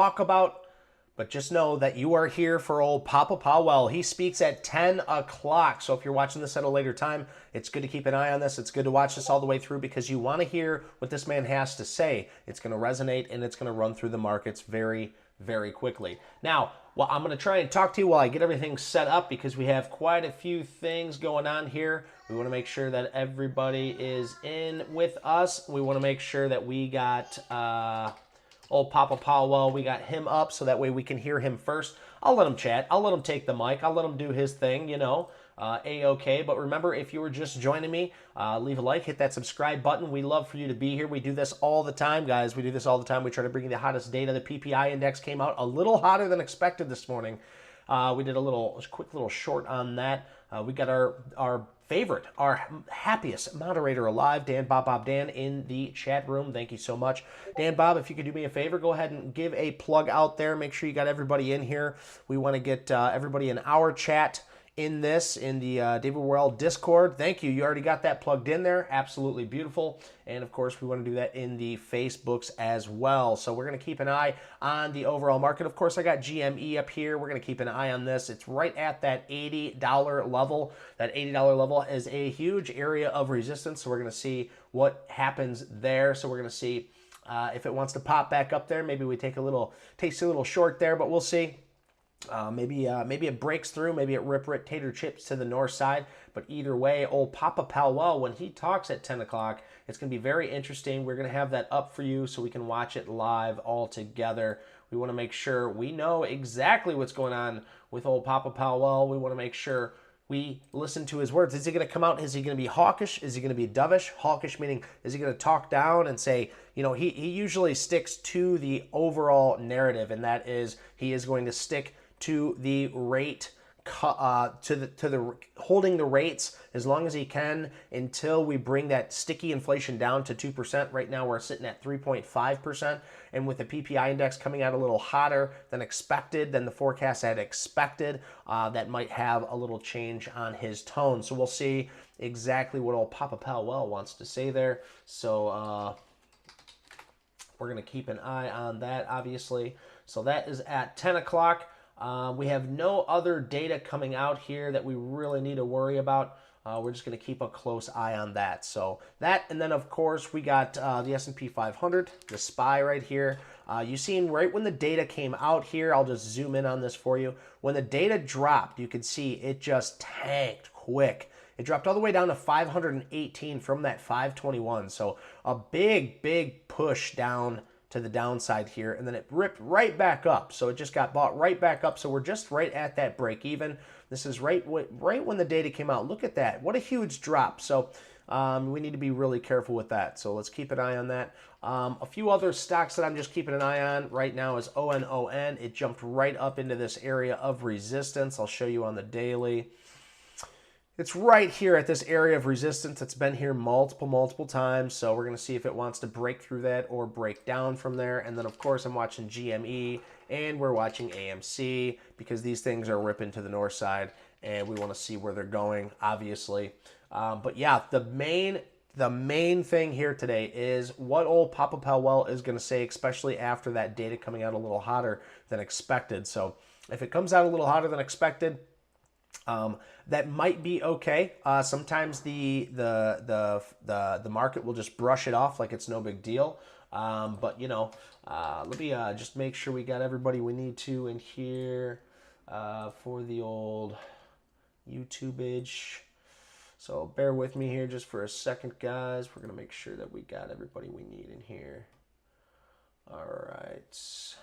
talk about. But just know that you are here for old Papa Powell. He speaks at 10 o'clock. So if you're watching this at a later time, it's good to keep an eye on this. It's good to watch this all the way through because you want to hear what this man has to say. It's going to resonate and it's going to run through the markets very, very quickly. Now, well, I'm going to try and talk to you while I get everything set up because we have quite a few things going on here. We want to make sure that everybody is in with us. We want to make sure that we got... old Papa Powell, we got him up so that way we can hear him first. I'll let him chat. I'll let him take the mic. I'll let him do his thing, you know, A-OK. But remember, if you were just joining me, leave a like, hit that subscribe button. We love for you to be here. We do this all the time, guys. We do this all the time. We try to bring you the hottest data. The PPI index came out a little hotter than expected this morning. We did a quick little short on that. We got our favorite, our happiest moderator alive, Dan Bob Dan, in the chat room. Thank you so much. Dan Bob, if you could do me a favor, go ahead and give a plug out there. Make sure you got everybody in here. We want to get everybody in our chat in the David Worrell Discord. Thank you. You already got that plugged in there. Absolutely beautiful. And of course, we want to do that in the Facebooks as well. So we're going to keep an eye on the overall market. Of course, I got GME up here. We're going to keep an eye on this. It's right at that $80 level. That $80 level is a huge area of resistance. So we're going to see what happens there. So we're going to see if it wants to pop back up there. Maybe we takes a little short there, but we'll see. Maybe it breaks through. Maybe it rip tater chips to the north side. But either way, old Papa Powell, when he talks at 10 o'clock, it's going to be very interesting. We're going to have that up for you so we can watch it live all together. We want to make sure we know exactly what's going on with old Papa Powell. We want to make sure we listen to his words. Is he going to come out? Is he going to be hawkish? Is he going to be dovish? Hawkish meaning, is he going to talk down and say, you know, he usually sticks to the overall narrative, and that is he is going to stick to the rate, to the holding the rates as long as he can until we bring that sticky inflation down to 2%. Right now we're sitting at 3.5%, and with the PPI index coming out a little hotter than expected, than the forecast had expected, that might have a little change on his tone. So we'll see exactly what old Papa Powell wants to say there. So we're going to keep an eye on that, obviously. So that is at 10 o'clock. We have no other data coming out here that we really need to worry about. We're just going to keep a close eye on that. So that, and then of course we got the S&P 500, the SPY right here. You seen right when the data came out here, I'll just zoom in on this for you. When the data dropped, you could see it just tanked quick. It dropped all the way down to 518 from that 521. So a big push down to the downside here, and then it ripped right back up. So it just got bought right back up. So we're just right at that break even. This is right when the data came out. Look at that. What a huge drop. So we need to be really careful with that. So let's keep an eye on that. A few other stocks that I'm just keeping an eye on right now is ONON. It jumped right up into this area of resistance. I'll show you on the daily. It's right here at this area of resistance. It's been here multiple times. So we're going to see if it wants to break through that or break down from there. And then, of course, I'm watching GME and we're watching AMC because these things are ripping to the north side and we want to see where they're going, obviously. But yeah, the main thing here today is what old Papa Powell is going to say, especially after that data coming out a little hotter than expected. So if it comes out a little hotter than expected, that might be okay. Sometimes the market will just brush it off like it's no big deal. But you know, let me just make sure we got everybody we need to in here for the old YouTubeage. So bear with me here just for a second, guys. We're gonna make sure that we got everybody we need in here. All right, let's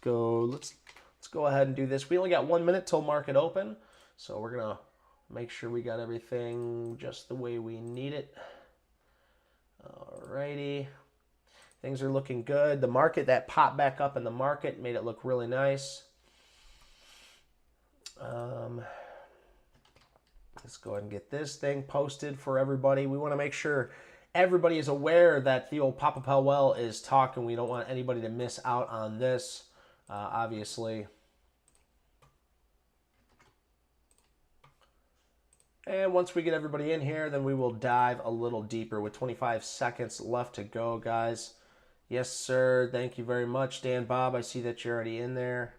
go. Let's go ahead and do this. We only got 1 minute till market open, so we're gonna make sure we got everything just the way we need it. Alrighty, things are looking good. The market, that popped back up in the market, made it look really nice. Let's go ahead and get this thing posted for everybody. We want to make sure everybody is aware that the old Papa Powell is talking. We don't want anybody to miss out on this, obviously. And once we get everybody in here, then we will dive a little deeper with 25 seconds left to go, guys. Yes, sir. Thank you very much, Dan Bob. I see that you're already in there.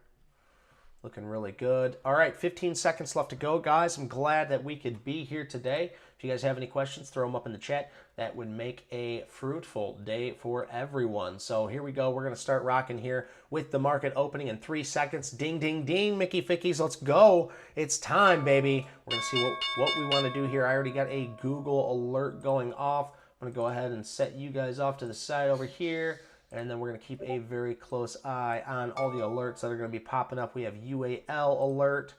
Looking really good. All right, 15 seconds left to go, guys. I'm glad that we could be here today. If you guys have any questions, throw them up in the chat. That would make a fruitful day for everyone. So here we go. We're going to start rocking here with the market opening in 3 seconds. Ding, ding, ding, Mickey Fickies. Let's go. It's time, baby. We're going to see what we want to do here. I already got a Google alert going off. I'm going to go ahead and set you guys off to the side over here. And then we're going to keep a very close eye on all the alerts that are going to be popping up. We have UAL alert.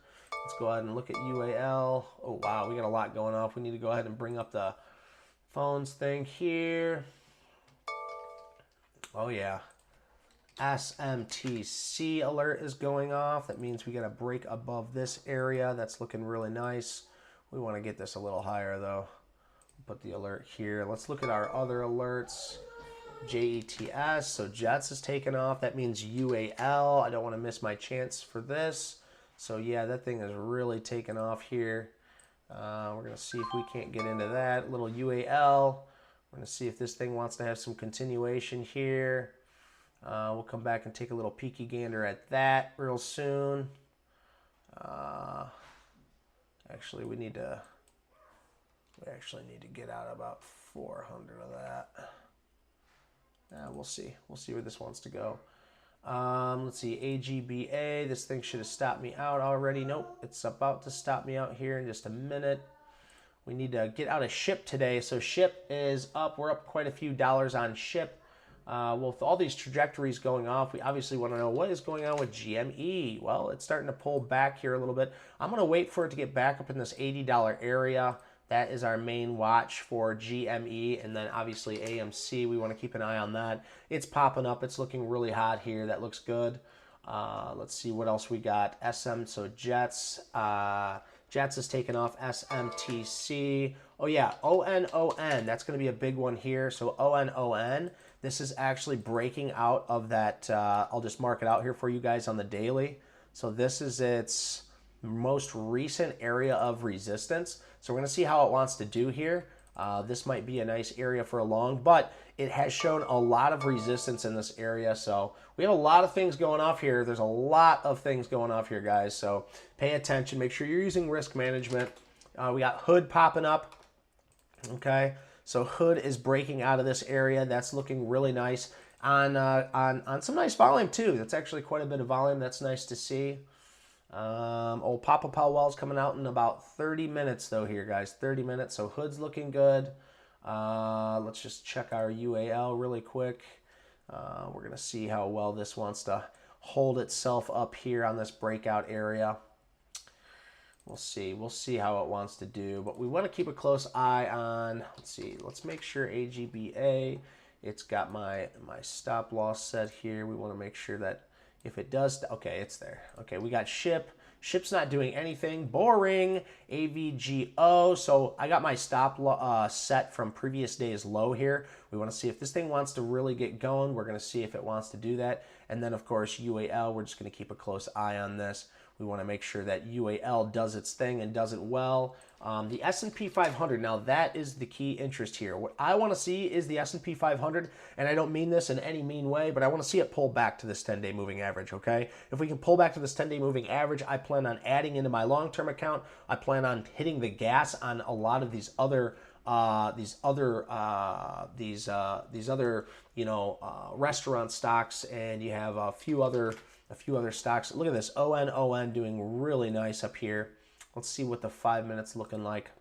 Let's go ahead and look at UAL. Oh, wow, we got a lot going on. We need to go ahead and bring up the phones thing here. Oh, yeah. SMTC alert is going off. That means we got to break above this area. That's looking really nice. We want to get this a little higher, though. Put the alert here. Let's look at our other alerts. JETS, so Jets is taking off. That means UAL. I don't want to miss my chance for this. So yeah, that thing is really taking off here. We're going to see if we can't get into that. Little UAL. We're going to see if this thing wants to have some continuation here. We'll come back and take a little peeky gander at that real soon. Actually, we actually need to get out about 400 of that. We'll see. We'll see where this wants to go. Let's see. AGBA. This thing should have stopped me out already. Nope. It's about to stop me out here in just a minute. We need to get out of SHIP today. So SHIP is up. We're up quite a few dollars on SHIP. Well, with all these trajectories going off, we obviously want to know what is going on with GME. Well, it's starting to pull back here a little bit. I'm going to wait for it to get back up in this $80 area. That is our main watch for GME, and then obviously AMC, we want to keep an eye on that. It's popping up. It's looking really hot here. That looks good. Let's see what else we got. SM, so Jets. Jets is taking off. SMTC. Oh, yeah, ONON. That's going to be a big one here. So ONON, this is actually breaking out of that. I'll just mark it out here for you guys on the daily. So this is its most recent area of resistance. So we're going to see how it wants to do here. This might be a nice area for a long, but it has shown a lot of resistance in this area. So we have a lot of things going off here. There's a lot of things going off here, guys. So pay attention. Make sure you're using risk management. We got Hood popping up. Okay, so Hood is breaking out of this area. That's looking really nice on some nice volume too. That's actually quite a bit of volume. That's nice to see. Old Papa Powell's coming out in about 30 minutes though here, guys. 30 minutes. So Hood's looking good. Let's just check our UAL really quick. We're going to see how well this wants to hold itself up here on this breakout area. We'll see. We'll see how it wants to do. But we want to keep a close eye on, let's see. Let's make sure AGBA, it's got my stop loss set here. We want to make sure that if it does, okay, it's there. Okay, we got SHIP. SHIP's not doing anything. Boring. AVGO. So I got my stop set from previous day's low here. We want to see if this thing wants to really get going. We're going to see if it wants to do that. And then, of course, UAL, we're just going to keep a close eye on this. We want to make sure that UAL does its thing and does it well. The S&P 500, now that is the key interest here. What I want to see is the S&P 500, and I don't mean this in any mean way, but I want to see it pull back to this 10-day moving average, okay? If we can pull back to this 10-day moving average, I plan on adding into my long-term account. I plan on hitting the gas on a lot of these other restaurant stocks, and you have a few other stocks. Look at this, ONON doing really nice up here. Let's see what the 5 minutes looking like.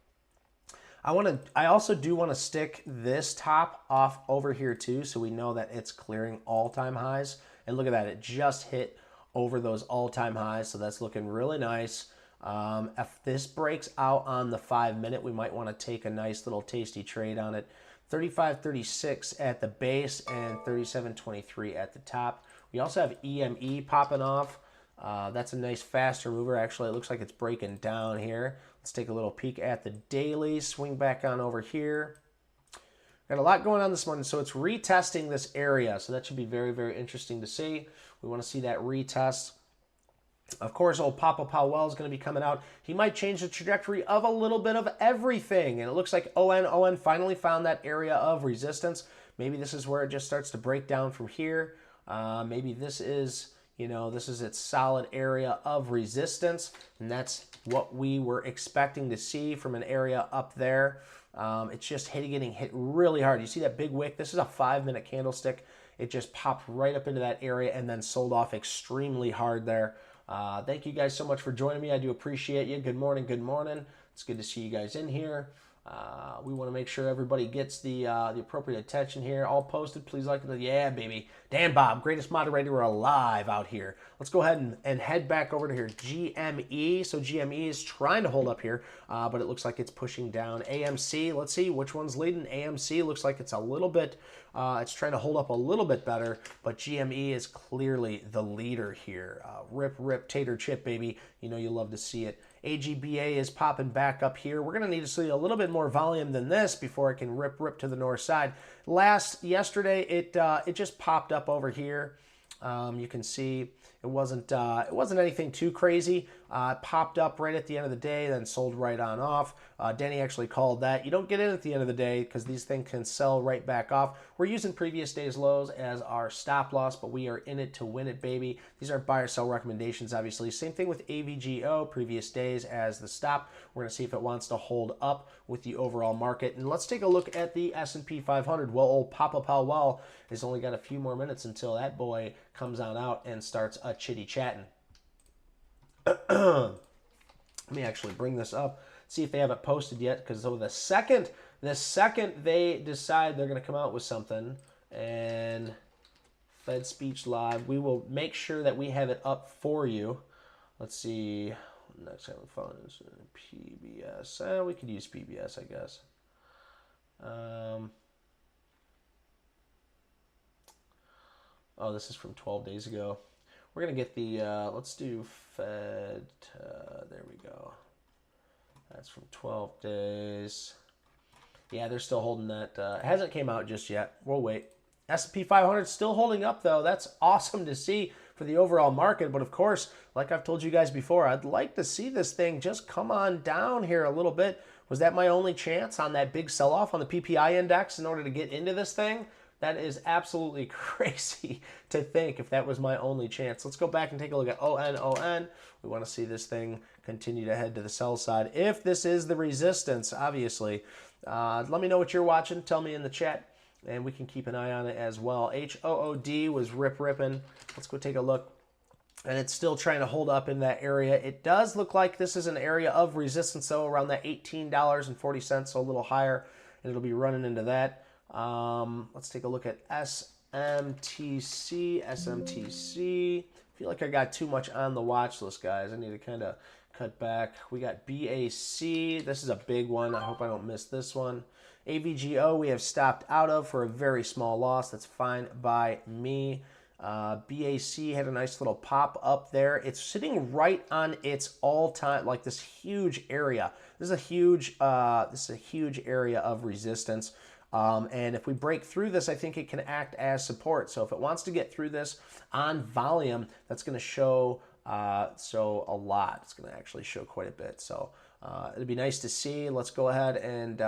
I also do want to stick this top off over here too, so we know that it's clearing all-time highs. And look at that, it just hit over those all-time highs, so that's looking really nice. If this breaks out on the 5 minute, we might want to take a nice little tasty trade on it. 35.36 at the base and 37.23 at the top. We also have EME popping off. That's a nice faster mover. Actually, it looks like it's breaking down here. Let's take a little peek at the daily. Swing back on over here. Got a lot going on this morning, so it's retesting this area. So that should be very, very interesting to see. We want to see that retest. Of course, old Papa Powell is going to be coming out. He might change the trajectory of a little bit of everything. And it looks like ON finally found that area of resistance. Maybe this is where it just starts to break down from here. Maybe this is, this is its solid area of resistance, and that's what we were expecting to see from an area up there. It's just getting hit really hard. You see that big wick? This is a 5-minute candlestick. It just popped right up into that area and then sold off extremely hard there. Thank you guys so much for joining me. I do appreciate you. Good morning. Good morning. It's good to see you guys in here. We want to make sure everybody gets the appropriate attention here. All posted. Please like it. Yeah, baby. Dan Bob, greatest moderator alive out here. Let's go ahead and head back over to here. GME. So GME is trying to hold up here, but it looks like it's pushing down. AMC, let's see which one's leading. AMC looks like it's a little bit, it's trying to hold up a little bit better, but GME is clearly the leader here. Rip, tater chip, baby. You know you love to see it. AGBA is popping back up here. We're going to need to see a little bit more volume than this before I can rip to the north side. Yesterday, it just popped up over here. You can see it wasn't anything too crazy. It popped up right at the end of the day, then sold right on off. Denny actually called that. You don't get in at the end of the day because these things can sell right back off. We're using previous day's lows as our stop loss, but we are in it to win it, baby. These aren't buy or sell recommendations, obviously. Same thing with AVGO, previous days as the stop. We're going to see if it wants to hold up with the overall market. And let's take a look at the S&P 500. Well, old Papa Powell has only got a few more minutes until that boy comes on out and starts a chitty-chatting. Let me actually bring this up, see if they haven't posted yet, because the second they decide they're going to come out with something, and Fed Speech Live, we will make sure that we have it up for you. Let's see. Next having fun is PBS. We could use PBS, I guess. Oh, this is from 12 days ago. We're going to get the, let's do Fed, there we go. That's from 12 days. Yeah, they're still holding that. It hasn't came out just yet. We'll wait. S&P 500 still holding up, though. That's awesome to see for the overall market. But, of course, like I've told you guys before, I'd like to see this thing just come on down here a little bit. Was that my only chance on that big sell-off on the PPI index in order to get into this thing? That is absolutely crazy to think if that was my only chance. Let's go back and take a look at ON. We want to see this thing continue to head to the sell side. If this is the resistance, obviously, let me know what you're watching. Tell me in the chat, and we can keep an eye on it as well. HOOD was ripping. Let's go take a look. And it's still trying to hold up in that area. It does look like this is an area of resistance, though, around that $18.40, so a little higher, and it'll be running into that. Let's take a look at SMTC. I feel like I got too much on the watch list, guys. I need to kind of cut back. We got BAC. This is a big one. I hope I don't miss this one. AVGO we have stopped out of for a very small loss. That's fine by me. BAC had a nice little pop up there. It's sitting right on its all-time, like this huge area. This is a huge area of resistance. And if we break through this, I think it can act as support. So if it wants to get through this on volume, that's going to show a lot. It's going to actually show quite a bit. So it'd be nice to see. Let's go ahead and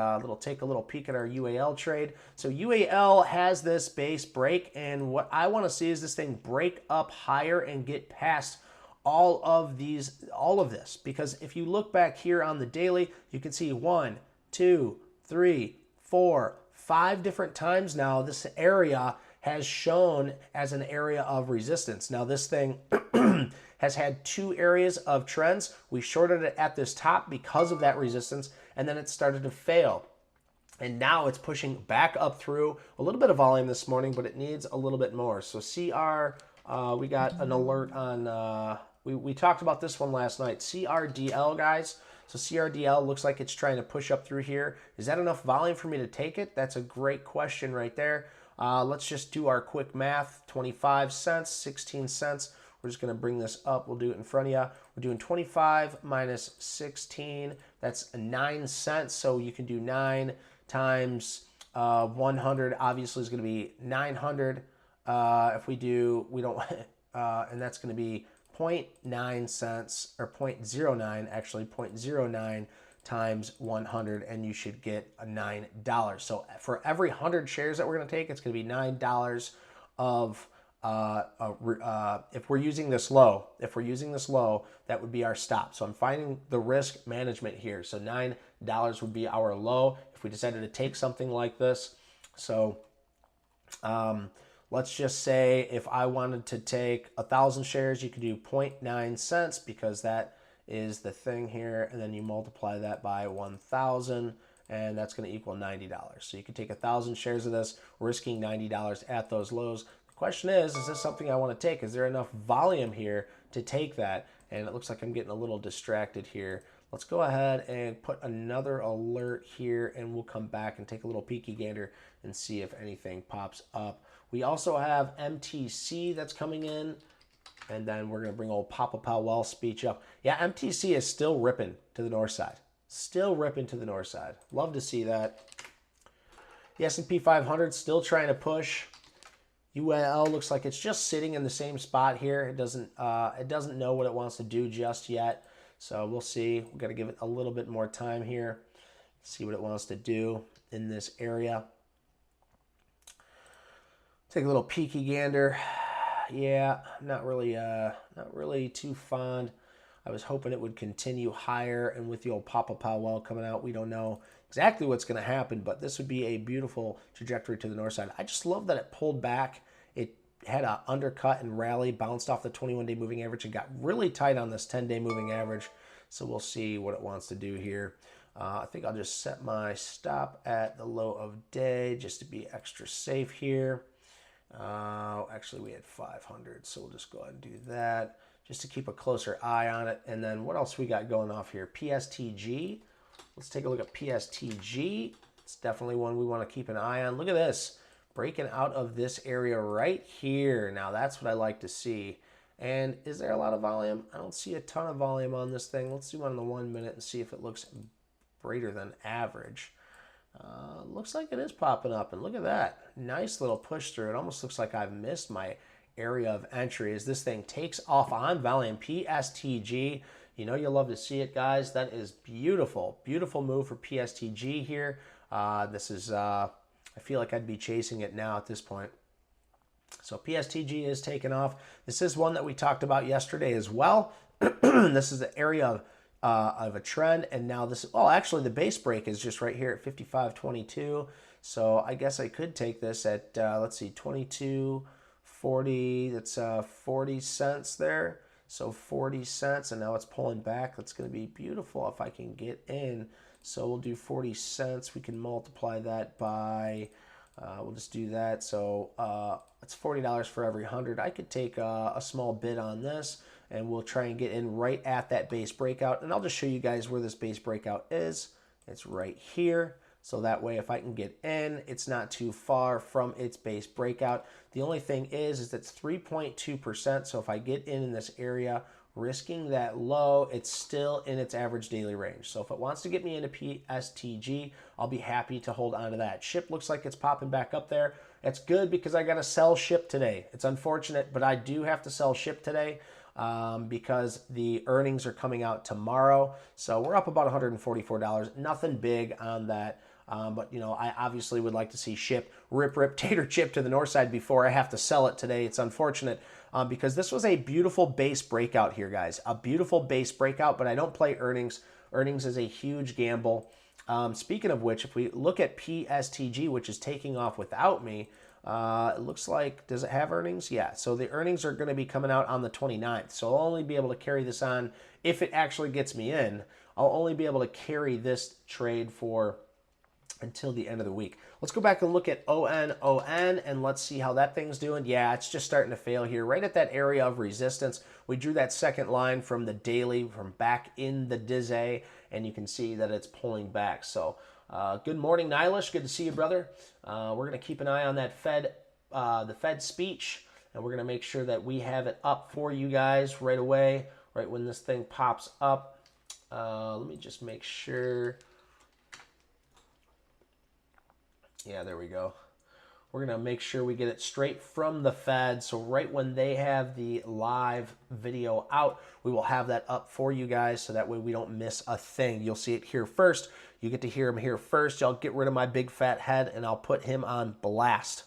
take a little peek at our UAL trade. So UAL has this base break, and what I want to see is this thing break up higher and get past all of this. Because if you look back here on the daily, you can see 1, 2, 3, 4, 5 different times now this area has shown as an area of resistance. Now this thing has had 2 areas of trends. We shorted it at this top because of that resistance, and then it started to fail. And now it's pushing back up through a little bit of volume this morning, but it needs a little bit more. So CR, we got an alert on, we talked about this one last night. CRDL, guys. So CRDL looks like it's trying to push up through here. Is that enough volume for me to take it? That's a great question right there. Let's just do our quick math. 25 cents, 16 cents. We're just going to bring this up. We'll do it in front of you. We're doing 25 minus 16. That's 9 cents. So you can do 9 times 100. Obviously, is going to be 900. If we don't, and that's going to be 0.9 cents, or 0.09, actually 0.09 times 100, and you should get a $9. So for every 100 shares that we're going to take, it's going to be $9 of if we're using this low, that would be our stop. So I'm finding the risk management here. So $9 would be our low if we decided to take something like this. So let's just say if I wanted to take 1,000 shares, you could do 0.9 cents because that is the thing here, and then you multiply that by 1,000, and that's going to equal $90. So you could take 1,000 shares of this, risking $90 at those lows. The question is this something I want to take? Is there enough volume here to take that? And it looks like I'm getting a little distracted here. Let's go ahead and put another alert here, and we'll come back and take a little peeky gander and see if anything pops up. We also have MTC that's coming in, and then we're going to bring old Papa Powell speech up. Yeah, MTC is still ripping to the north side. Still ripping to the north side. Love to see that. The S&P 500 still trying to push. UL looks like it's just sitting in the same spot here. It doesn't know what it wants to do just yet. So we'll see. We've got to give it a little bit more time here. See what it wants to do in this area. Take a little peeky gander. Yeah, not really too fond. I was hoping it would continue higher, and with the old Papa Powell coming out, we don't know exactly what's going to happen, but this would be a beautiful trajectory to the north side. I just love that it pulled back. It had an undercut and rally, bounced off the 21-day moving average, and got really tight on this 10-day moving average. So we'll see what it wants to do here. I think I'll just set my stop at the low of day just to be extra safe here. Actually, we had 500, so we'll just go ahead and do that just to keep a closer eye on it. And then what else we got going off here? PSTG. Let's take a look at PSTG. It's definitely one we want to keep an eye on. Look at this. Breaking out of this area right here. Now, that's what I like to see. And is there a lot of volume? I don't see a ton of volume on this thing. Let's do one in the 1 minute and see if it looks greater than average. Looks like it is popping up, and look at that. Nice little push through. It almost looks like I've missed my area of entry as this thing takes off on volume. PSTG, you know you'll love to see it, guys. That is beautiful. Beautiful move for PSTG here. This is, I feel like I'd be chasing it now at this point. So PSTG is taking off. This is one that we talked about yesterday as well. This is the area of a trend, and now this, oh, actually the base break is just right here at 55.22. So I guess I could take this at let's see, 22.40. That's 40 cents there. So 40 cents, and now it's pulling back. That's going to be beautiful if I can get in. So we'll do 40 cents. We can multiply that by we'll just do that. So it's $40 for every 100. I could take a small bid on this, and we'll try and get in right at that base breakout. And I'll just show you guys where this base breakout is. It's right here. So that way, if I can get in, it's not too far from its base breakout. The only thing is it's 3.2%. So if I get in this area, risking that low, it's still in its average daily range. So if it wants to get me into PSTG, I'll be happy to hold on to that. SHIP looks like it's popping back up there. It's good because I got to sell SHIP today. It's unfortunate, but I do have to sell SHIP today because the earnings are coming out tomorrow. So we're up about $144. Nothing big on that. But, you know, I obviously would like to see SHIP rip, tater chip to the north side before I have to sell it today. It's unfortunate because this was a beautiful base breakout here, guys. A beautiful base breakout, but I don't play earnings. Earnings is a huge gamble. Speaking of which, if we look at PSTG, which is taking off without me, it looks like, does it have earnings? Yeah, so the earnings are going to be coming out on the 29th. So I'll only be able to carry this on if it actually gets me in. I'll only be able to carry this trade for until the end of the week. Let's go back and look at ON, and let's see how that thing's doing. Yeah, it's just starting to fail here. Right at that area of resistance, we drew that second line from the daily, from back in the Dizay, and you can see that it's pulling back. So good morning, Nilish. Good to see you, brother. We're going to keep an eye on that the Fed speech, and we're going to make sure that we have it up for you guys right away, right when this thing pops up. Let me just make sure. Yeah, there we go. We're going to make sure we get it straight from the Fed. So right when they have the live video out, we will have that up for you guys so that way we don't miss a thing. You'll see it here first. You get to hear him here first. I'll get rid of my big fat head and I'll put him on blast.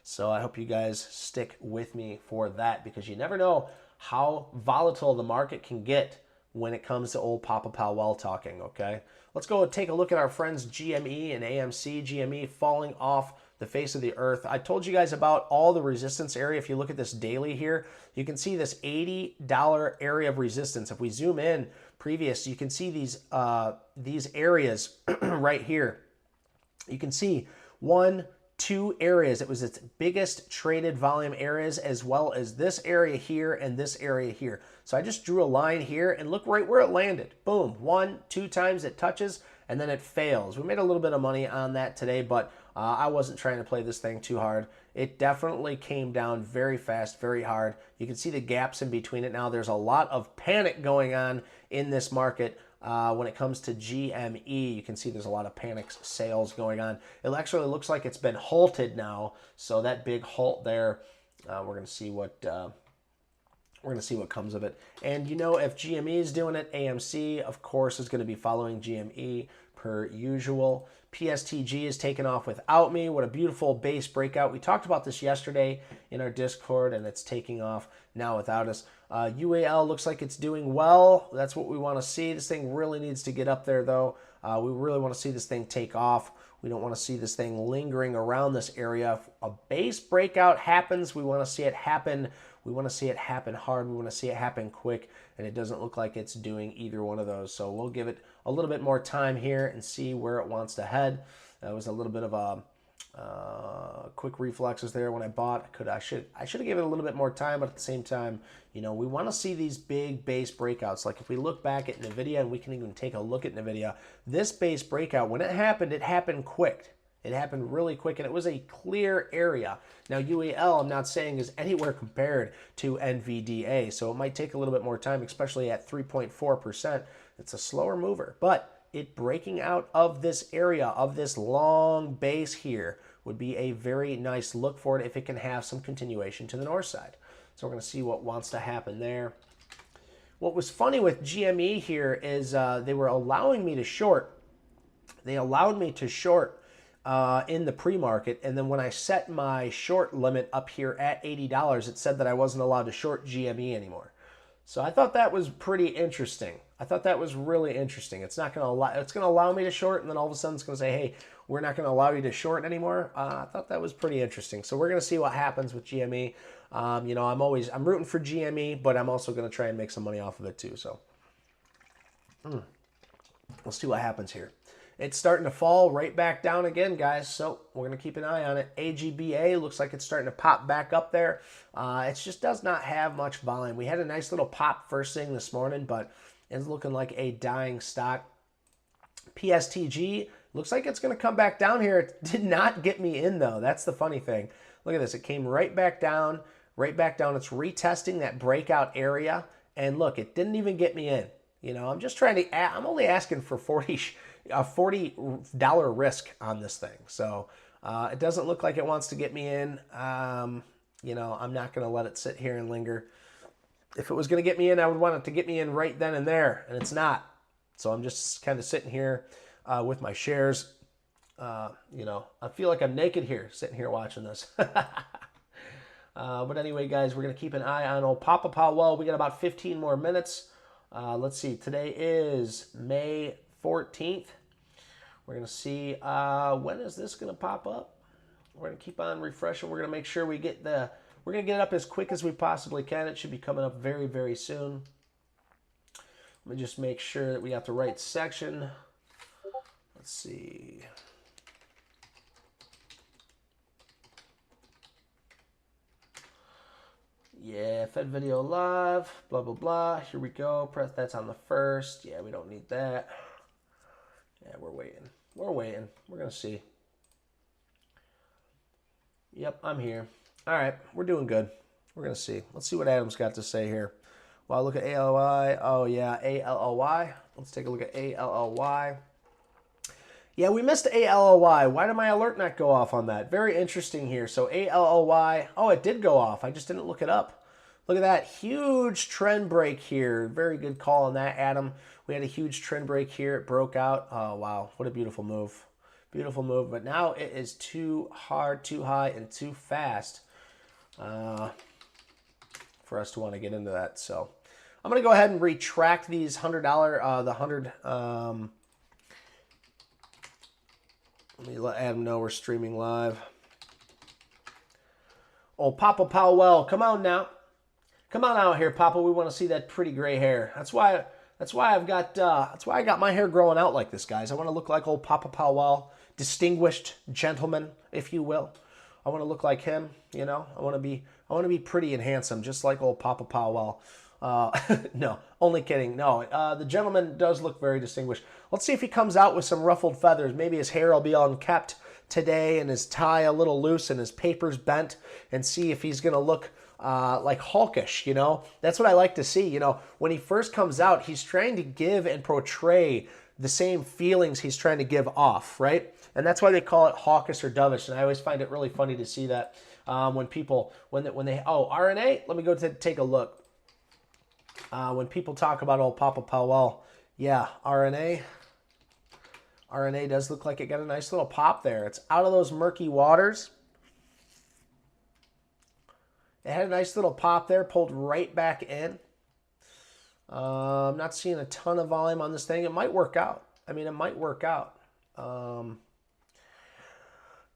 So I hope you guys stick with me for that because you never know how volatile the market can get when it comes to old Papa Powell talking, okay? Let's go and take a look at our friends GME and AMC. GME falling off the face of the earth. I told you guys about all the resistance area. If you look at this daily here, you can see this $80 area of resistance. If we zoom in previous, you can see these areas right here. You can see 1, 2 areas. It was its biggest traded volume areas as well as this area here and this area here. So I just drew a line here and look right where it landed. Boom, 1, 2 times it touches and then it fails. We made a little bit of money on that today, but I wasn't trying to play this thing too hard. It definitely came down very fast, very hard. You can see the gaps in between it now. There's a lot of panic going on in this market. When it comes to GME, you can see there's a lot of panic sales going on. It actually looks like it's been halted now. So that big halt there, we're going to see what comes of it. And you know, if GME is doing it, AMC, of course, is going to be following GME per usual. PSTG is taken off without me. What a beautiful base breakout. We talked about this yesterday in our Discord, and it's taking off now without us. UAL looks like it's doing well. That's what we want to see. This thing really needs to get up there, though. We really want to see this thing take off. We don't want to see this thing lingering around this area. If a base breakout happens, we want to see it happen. We want to see it happen hard. We want to see it happen quick, and it doesn't look like it's doing either one of those. So we'll give it a little bit more time here and see where it wants to head. That was a little bit of a quick reflexes there when I bought. I should have given it a little bit more time, but at the same time, you know, we want to see these big base breakouts. Like if we look back at NVIDIA, and we can even take a look at NVIDIA, this base breakout, when it happened quick. It happened really quick, and it was a clear area. Now, UAL, I'm not saying is anywhere compared to NVDA, so it might take a little bit more time, especially at 3.4%. It's a slower mover, but it breaking out of this area, of this long base here, would be a very nice look for it if it can have some continuation to the north side. So we're going to see what wants to happen there. What was funny with GME here is they were allowing me to short. They allowed me to short in the pre-market, and then when I set my short limit up here at $80, it said that I wasn't allowed to short GME anymore. So I thought that was pretty interesting. I thought that was really interesting. It's not going to allow. It's going to allow me to short, and then all of a sudden it's going to say, "Hey, we're not going to allow you to short anymore." I thought that was pretty interesting. So we're going to see what happens with GME. You know, I'm rooting for GME, but I'm also going to try and make some money off of it too. So we'll see what happens here. It's starting to fall right back down again, guys, so we're going to keep an eye on it. AGBA looks like it's starting to pop back up there. It just does not have much volume. We had a nice little pop first thing this morning, but it's looking like a dying stock. PSTG looks like it's going to come back down here. It did not get me in, though. That's the funny thing. Look at this. It came right back down, right back down. It's retesting that breakout area, and look, it didn't even get me in. You know, I'm just trying to, I'm only asking for a $40 risk on this thing. So it doesn't look like it wants to get me in. You know, I'm not going to let it sit here and linger. If it was going to get me in, I would want it to get me in right then and there, and it's not. So I'm just kind of sitting here with my shares. You know, I feel like I'm naked here, sitting here watching this. But anyway, guys, we're going to keep an eye on old Papa Powell. We got about 15 more minutes. Let's see. Today is May 14th. We're going to see when is this going to pop up. We're going to keep on refreshing. We're going to make sure we're going to get it up as quick as we possibly can. It should be coming up very, very soon. Let me just make sure that we got the right section. Let's see. Yeah, Fed video live, blah, blah, blah. Here we go. Press, that's on the first. Yeah, we don't need that. Yeah, we're waiting. We're waiting. We're going to see. Yep, I'm here. All right, we're doing good. We're going to see. Let's see what Adam's got to say here. Well, look at ALLY. Oh, yeah, ALLY. Let's take a look at ALLY. Yeah, we missed ALLY. Why did my alert not go off on that? Very interesting here. So ALLY, oh, it did go off. I just didn't look it up. Look at that huge trend break here. Very good call on that, Adam. We had a huge trend break here. It broke out. Oh, wow. What a beautiful move. Beautiful move. But now it is too hard, too high, and too fast for us to want to get into that. So I'm going to go ahead and retract these $100, the 100. Let me let Adam know we're streaming live. Oh, Papa Powell, come on now. Come on out here, Papa. We want to see that pretty gray hair. That's why I got my hair growing out like this, guys. I want to look like old Papa Powell, distinguished gentleman, if you will. I want to look like him, you know. I want to be pretty and handsome, just like old Papa Powell. No, only kidding. No, the gentleman does look very distinguished. Let's see if he comes out with some ruffled feathers. Maybe his hair will be unkept today and his tie a little loose and his papers bent, and see if he's going to look like hawkish, you know. That's what I like to see. You know, when he first comes out, he's trying to give and portray the same feelings he's trying to give off, right? And that's why they call it hawkish or dovish. And I always find it really funny to see that when people, when they oh, RNA, let me go take a look. When people talk about old Papa Powell, yeah, RNA does look like it got a nice little pop there. It's out of those murky waters. It had a nice little pop there, pulled right back in. I'm not seeing a ton of volume on this thing. It might work out. I mean, it might work out.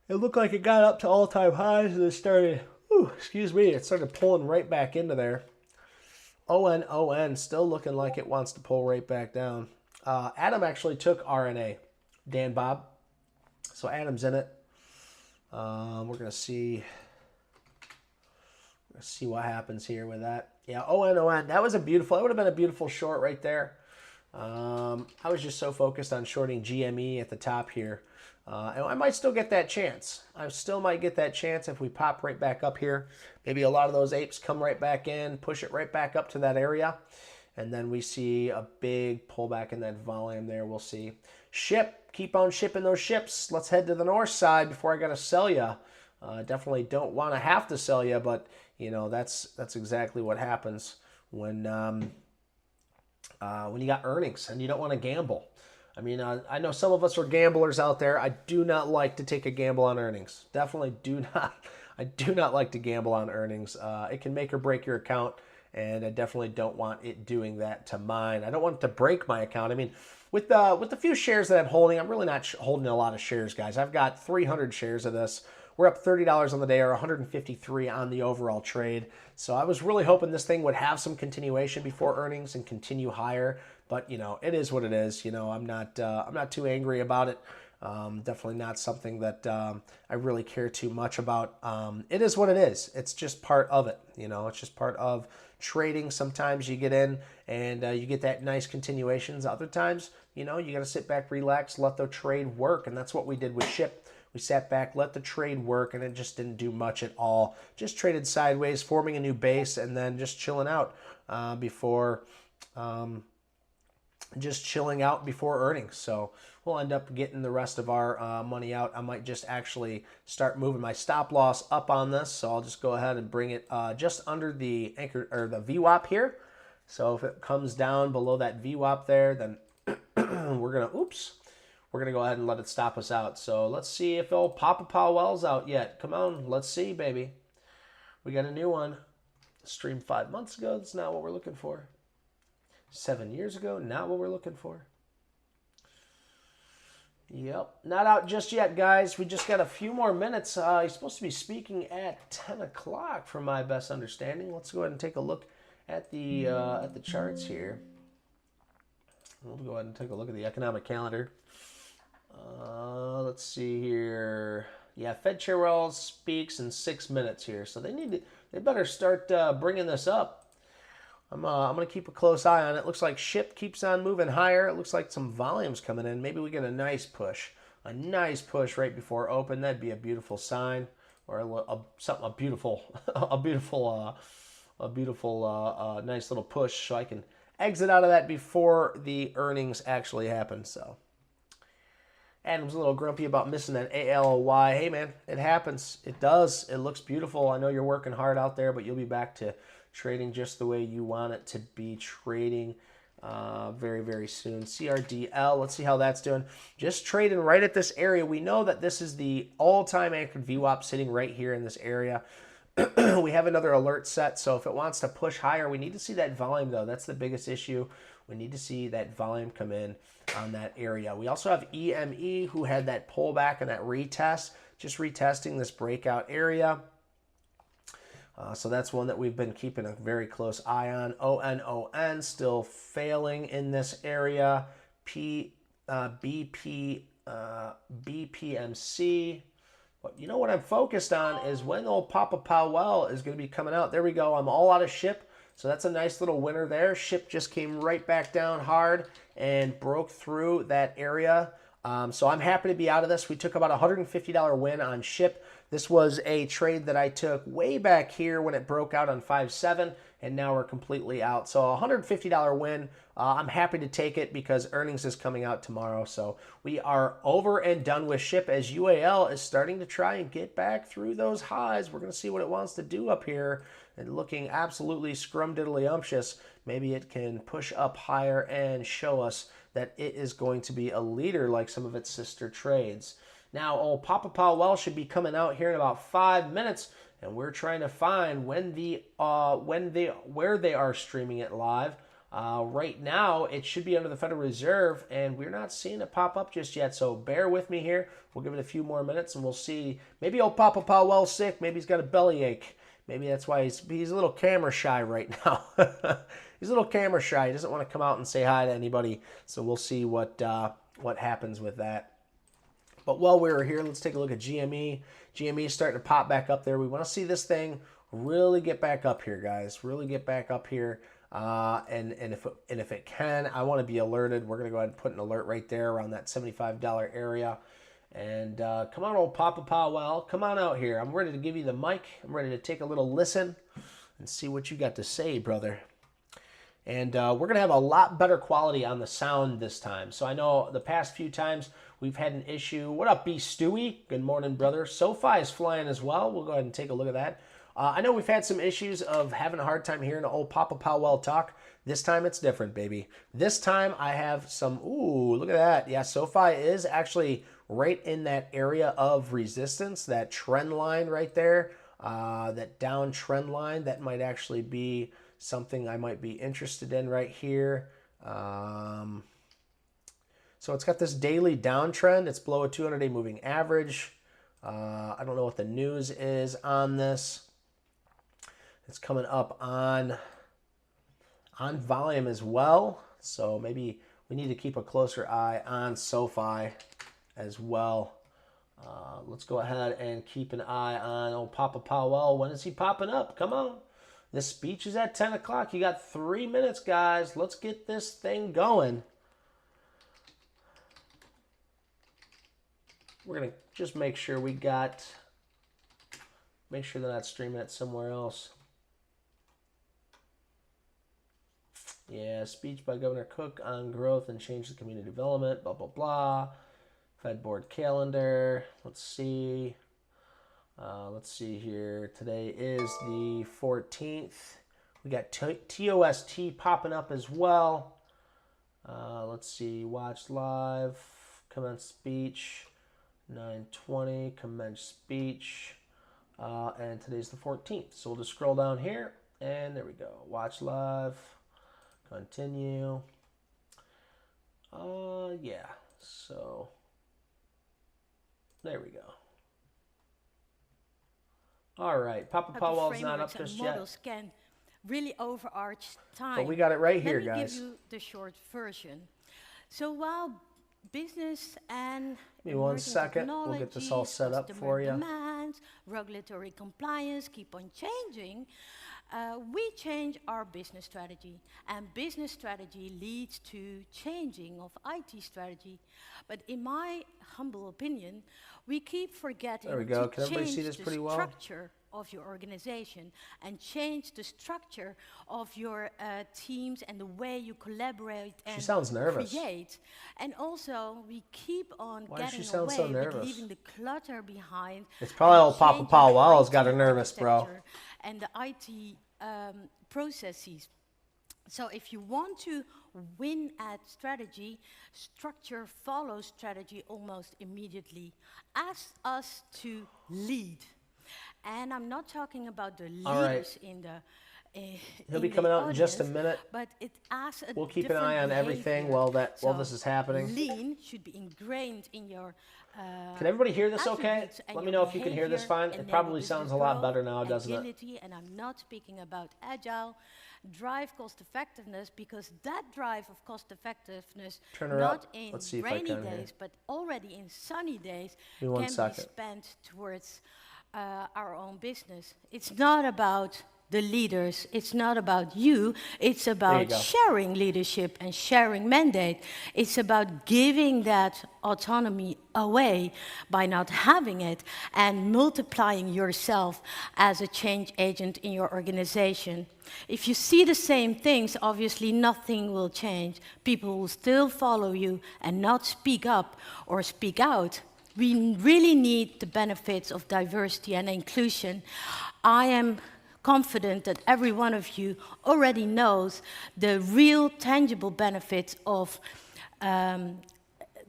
It looked like it got up to all-time highs and it started, it started pulling right back into there. ON, still looking like it wants to pull right back down. Adam actually took RNA, Dan Bob. So Adam's in it. We're going to see what happens here with that. Yeah, ON. That would have been a beautiful short right there. I was just so focused on shorting GME at the top here. And I might still get that chance. I still might get that chance if we pop right back up here. Maybe a lot of those apes come right back in, push it right back up to that area. And then we see a big pullback in that volume there. We'll see. Keep on shipping those ships. Let's head to the north side before I got to sell you. Definitely don't want to have to sell you, but you know that's exactly what happens when you got earnings and you don't want to gamble. I mean, I know some of us are gamblers out there. I do not like to take a gamble on earnings. Definitely do not. I do not like to gamble on earnings. It can make or break your account, and I definitely don't want it doing that to mine. I don't want it to break my account. I mean, with the few shares that I'm holding, I'm really not holding a lot of shares, guys. I've got 300 shares of this. We're up $30 on the day, or 153 on the overall trade. So I was really hoping this thing would have some continuation before earnings and continue higher. But you know, it is what it is. You know, I'm not too angry about it. Definitely not something that I really care too much about. It is what it is. It's just part of it. You know, it's just part of trading. Sometimes you get in and you get that nice continuations. Other times, you know, you got to sit back, relax, let the trade work, and that's what we did with SHIP. We sat back, let the trade work, and it just didn't do much at all. Just traded sideways, forming a new base, and then just chilling out before earnings. So we'll end up getting the rest of our money out. I might just actually start moving my stop loss up on this. So I'll just go ahead and bring it just under the anchor or the VWAP here. So if it comes down below that VWAP there, then we're gonna go ahead and let it stop us out. So let's see if old Papa Powell's out yet. Come on, let's see, baby. We got a new one. Streamed 5 months ago. That's not what we're looking for. 7 years ago, not what we're looking for. Yep, not out just yet, guys. We just got a few more minutes. He's supposed to be speaking at 10 o'clock, from my best understanding. Let's go ahead and take a look at the charts here. We'll go ahead and take a look at the economic calendar. Let's see here. Yeah, Fed Chair Worrell speaks in 6 minutes here, so they better start bringing this up. I'm gonna keep a close eye on it. Looks like SHIP keeps on moving higher. It looks like some volumes coming in. Maybe we get a nice push right before open. That'd be a beautiful sign, or a beautiful nice little push, so I can exit out of that before the earnings actually happen. So. Adam's a little grumpy about missing that ALY. Hey, man, it happens. It does. It looks beautiful. I know you're working hard out there, but you'll be back to trading just the way you want it to be trading very, very soon. CRDL, let's see how that's doing. Just trading right at this area. We know that this is the all-time anchored VWAP sitting right here in this area. We have another alert set, so if it wants to push higher, we need to see that volume, though. That's the biggest issue. We need to see that volume come in on that area. We also have EME, who had that pullback and that retest, just retesting this breakout area. So that's one that we've been keeping a very close eye on. ONON still failing in this area. BPMC. But you know what I'm focused on is when old Papa Powell is going to be coming out. There we go. I'm all out of SHIP. So that's a nice little winner there. SHIP just came right back down hard and broke through that area. So I'm happy to be out of this. We took about a $150 win on SHIP. This was a trade that I took way back here when it broke out on 5.7, and now we're completely out. So a $150 win. I'm happy to take it because earnings is coming out tomorrow. So we are over and done with SHIP as UAL is starting to try and get back through those highs. We're going to see what it wants to do up here, and looking absolutely scrumdiddlyumptious. Maybe it can push up higher and show us that it is going to be a leader like some of its sister trades. Now, old Papa Powell should be coming out here in about 5 minutes, and we're trying to find where they are streaming it live. Right now, it should be under the Federal Reserve, and we're not seeing it pop up just yet. So bear with me here. We'll give it a few more minutes, and we'll see. Maybe old Papa Powell's sick. Maybe he's got a bellyache. Maybe that's why he's a little camera shy right now. He's a little camera shy. He doesn't want to come out and say hi to anybody. So we'll see what happens with that. But while we're here, let's take a look at GME. GME is starting to pop back up there. We want to see this thing really get back up here, guys. Really get back up here. And if it can, I want to be alerted. We're going to go ahead and put an alert right there around that $75 area. And come on, old Papa Powell. Come on out here. I'm ready to give you the mic. I'm ready to take a little listen and see what you got to say, brother. And we're going to have a lot better quality on the sound this time. So I know the past few times we've had an issue. What up, B. Stewie? Good morning, brother. SoFi is flying as well. We'll go ahead and take a look at that. I know we've had some issues of having a hard time hearing the old Papa Powell talk. This time it's different, baby. This time I have some, ooh, look at that. Yeah, SoFi is actually right in that area of resistance, that trend line right there, that down trend line. That might actually be something I might be interested in right here. So it's got this daily downtrend. It's below a 200-day moving average. I don't know what the news is on this. It's coming up on volume as well. So maybe we need to keep a closer eye on SoFi as well. Let's go ahead and keep an eye on old Papa Powell. When is he popping up? Come on. This speech is at 10 o'clock. You got 3 minutes, guys. Let's get this thing going. We're going to just make sure they're not streaming it somewhere else. Yeah, speech by Governor Cook on growth and change the community development, blah, blah, blah. Fed board calendar. Let's see. Let's see here. Today is the 14th. We got TOST popping up as well. Let's see. Watch live. Commence speech. 9:20. Commence speech. And today's the 14th. So we'll just scroll down here. And there we go. Watch live. Continue. Yeah. So there we go. All right, Papa Powell's not up just yet. Models can really overarch time. But we got it right here, guys. Let me guys. give you the short version. So while business and give me 1 second. We'll get this all set up for you. Demands, regulatory compliance keep on changing. We change our business strategy, and business strategy leads to changing of IT strategy. But in my humble opinion, we keep forgetting there we go. to Can everybody change see this the pretty well? structure of your organization and change the structure of your teams and the way you collaborate and She sounds nervous. create. And also, we keep on Why does she getting sound so away with nervous? leaving the clutter behind. It's probably and old Papa changing Powell's got IT her nervous, bro. architecture and the IT processes. So if you want to win at strategy, structure follows strategy almost immediately. Ask us to lead. And I'm not talking about the leaders in the He'll be coming out in just a minute. But it asks a We'll keep an different eye on everything behavior. while this is happening. Lean should be ingrained in your Can everybody hear this okay? attributes and Let me your know if you can hear this behavior, fine. It enable probably business sounds a lot growth, better now, doesn't it? agility, and I'm not speaking about agile. Drive cost effectiveness, because that drive of cost effectiveness, Turn her not up. in Let's see if I rainy can hear. days, but already in sunny days, Give me one can be second. spent towards our own business. It's not about the leaders, it's not about you, it's about go. sharing leadership and sharing mandate. It's about giving that autonomy away by not having it and multiplying yourself as a change agent in your organization. If you see the same things, obviously nothing will change. People will still follow you and not speak up or speak out. We really need the benefits of diversity and inclusion. I am confident that every one of you already knows the real tangible benefits of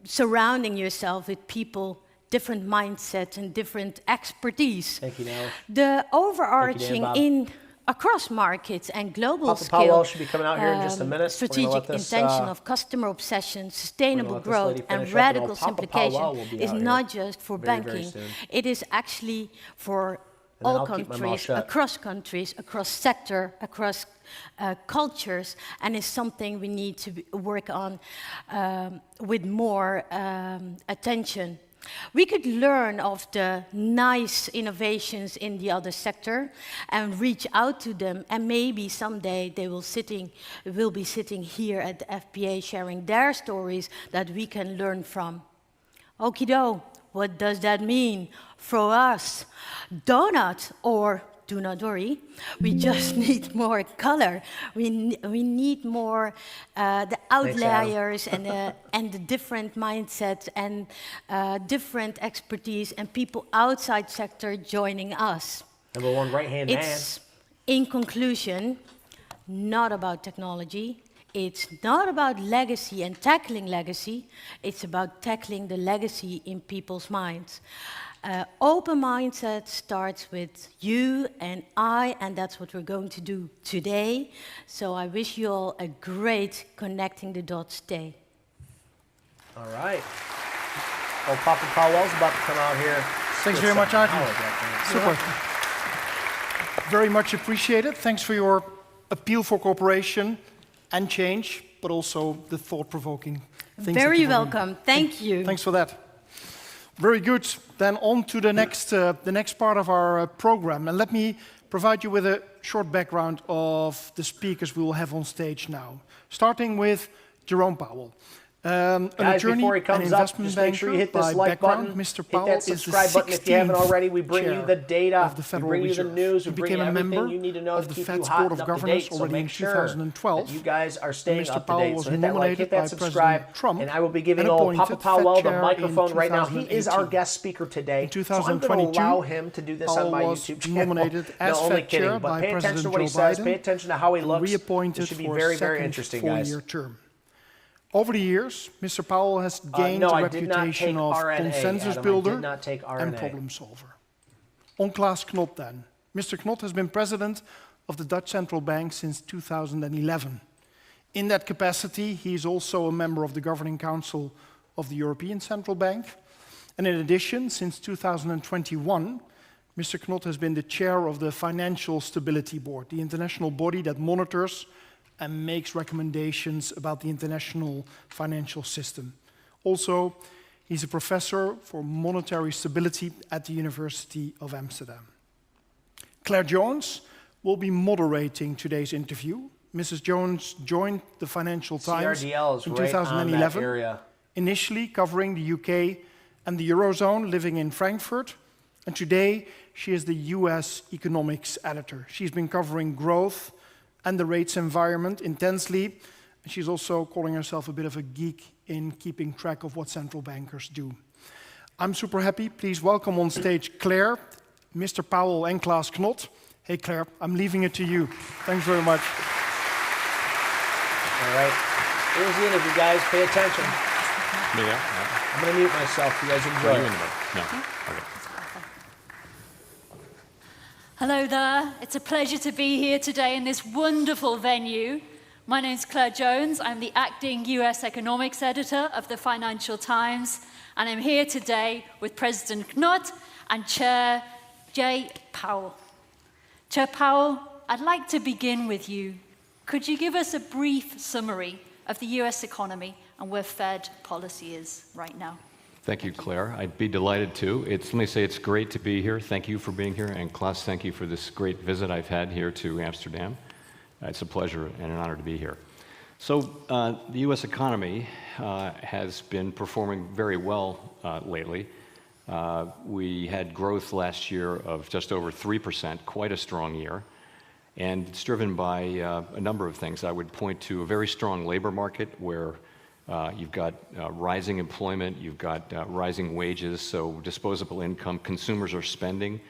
surrounding yourself with people, different mindsets and different expertise. Thank you, Nelly. The overarching Bob. across markets and global Papa scale Powell should be coming out here in just a minute. We're gonna strategic let this, intention of customer obsession, sustainable let this growth, lady and finish up, and radical old Papa simplification Powell will be is out not here just for very, very banking. soon. It is actually for And then all I'll keep my mouth countries, shut. across sector, across cultures, and is something we need to work on with more attention. We could learn of the nice innovations in the other sector and reach out to them, and maybe someday they will be sitting here at the FPA sharing their stories that we can learn from. Okie-doke, what does that mean for us? Donut, or do not worry, we just need more color. We need more the outliers and the different mindsets and different expertise and people outside sector joining us. Number one right-hand man. It's, in conclusion, not about technology. It's not about legacy and tackling legacy. It's about tackling the legacy in people's minds. Open mindset starts with you and I, and that's what we're going to do today. So I wish you all a great Connecting the Dots day. All right. Well, Papa Powell's about to come out here. Thanks with very much, some Artie. knowledge, I think. Super. Very much appreciated. Thanks for your appeal for cooperation and change, but also the thought-provoking things. Very welcome. Thank you. Thanks for that. Very good. Then on to the next part of our program. And let me provide you with a short background of the speakers we will have on stage now. Starting with Jerome Powell. An Guys, attorney before he and comes up, investment just make sure you hit banker this by like background. button. Mr. Hit Powell that is the subscribe button if you haven't 16th already. We bring you chair the data, of the we Federal bring you the Reserve. news, He we bring you became a everything member you need to know of to the keep Fed's you hot Board and of up to Governors date. So already make in sure 2012. that you guys are staying Mr. up to Powell date. was So hit that like, hit that nominated by subscribe, President Trump and I will be giving and old Papa appointed Powell Fed the chair microphone in right now. He is our 2018. guest speaker today. In So I'm going to 2022, allow him to do this on Powell my was YouTube channel. nominated No, as only Fed chair kidding. But by pay attention to President what he Joe says. Biden Pay attention to how he and looks. reappointed This should be for very, a very second interesting, guys. four-year term. Over the years, Mr. Powell has gained No, a I did not reputation take of RNA, consensus Adam. I builder did not take RNA. and problem solver. On Klaas Knot then. Mr. Knot has been president of the Dutch Central Bank since 2011. In that capacity, he is also a member of the Governing Council of the European Central Bank. And in addition, since 2021, Mr. Knot has been the chair of the Financial Stability Board, the international body that monitors and makes recommendations about the international financial system. Also, he's a professor for monetary stability at the University of Amsterdam. Claire Jones will be moderating today's interview. Mrs. Jones joined the Financial Times CRDL is in right 2011, on that area. initially covering the UK and the Eurozone, living in Frankfurt, And today, she is the US economics editor. She's been covering growth and the rates environment intensely. And she's also calling herself a bit of a geek in keeping track of what central bankers do. I'm super happy. Please welcome on stage Claire, Mr. Powell and Klaas Knot. Hey Claire, I'm leaving it to you. Thanks very much. All right. Here's the interview, guys. Pay attention. Yeah. I'm going to mute myself. You guys enjoy it. No. Okay. Hello there. It's a pleasure to be here today in this wonderful venue. My name's Claire Jones. I'm the acting US economics editor of the Financial Times, and I'm here today with President Knot and Chair Jay Powell. Chair Powell, I'd like to begin with you. Could you give us a brief summary of the US economy and where Fed policy is right now? Thank you, Claire. I'd be delighted to. Let me say it's great to be here. Thank you for being here. And Klaas, thank you for this great visit I've had here to Amsterdam. It's a pleasure and an honor to be here. So the US economy has been performing very well lately. We had growth last year of just over 3%, quite a strong year. And it's driven by a number of things. I would point to a very strong labor market where you've got rising employment, you've got rising wages, so disposable income, consumers are spending.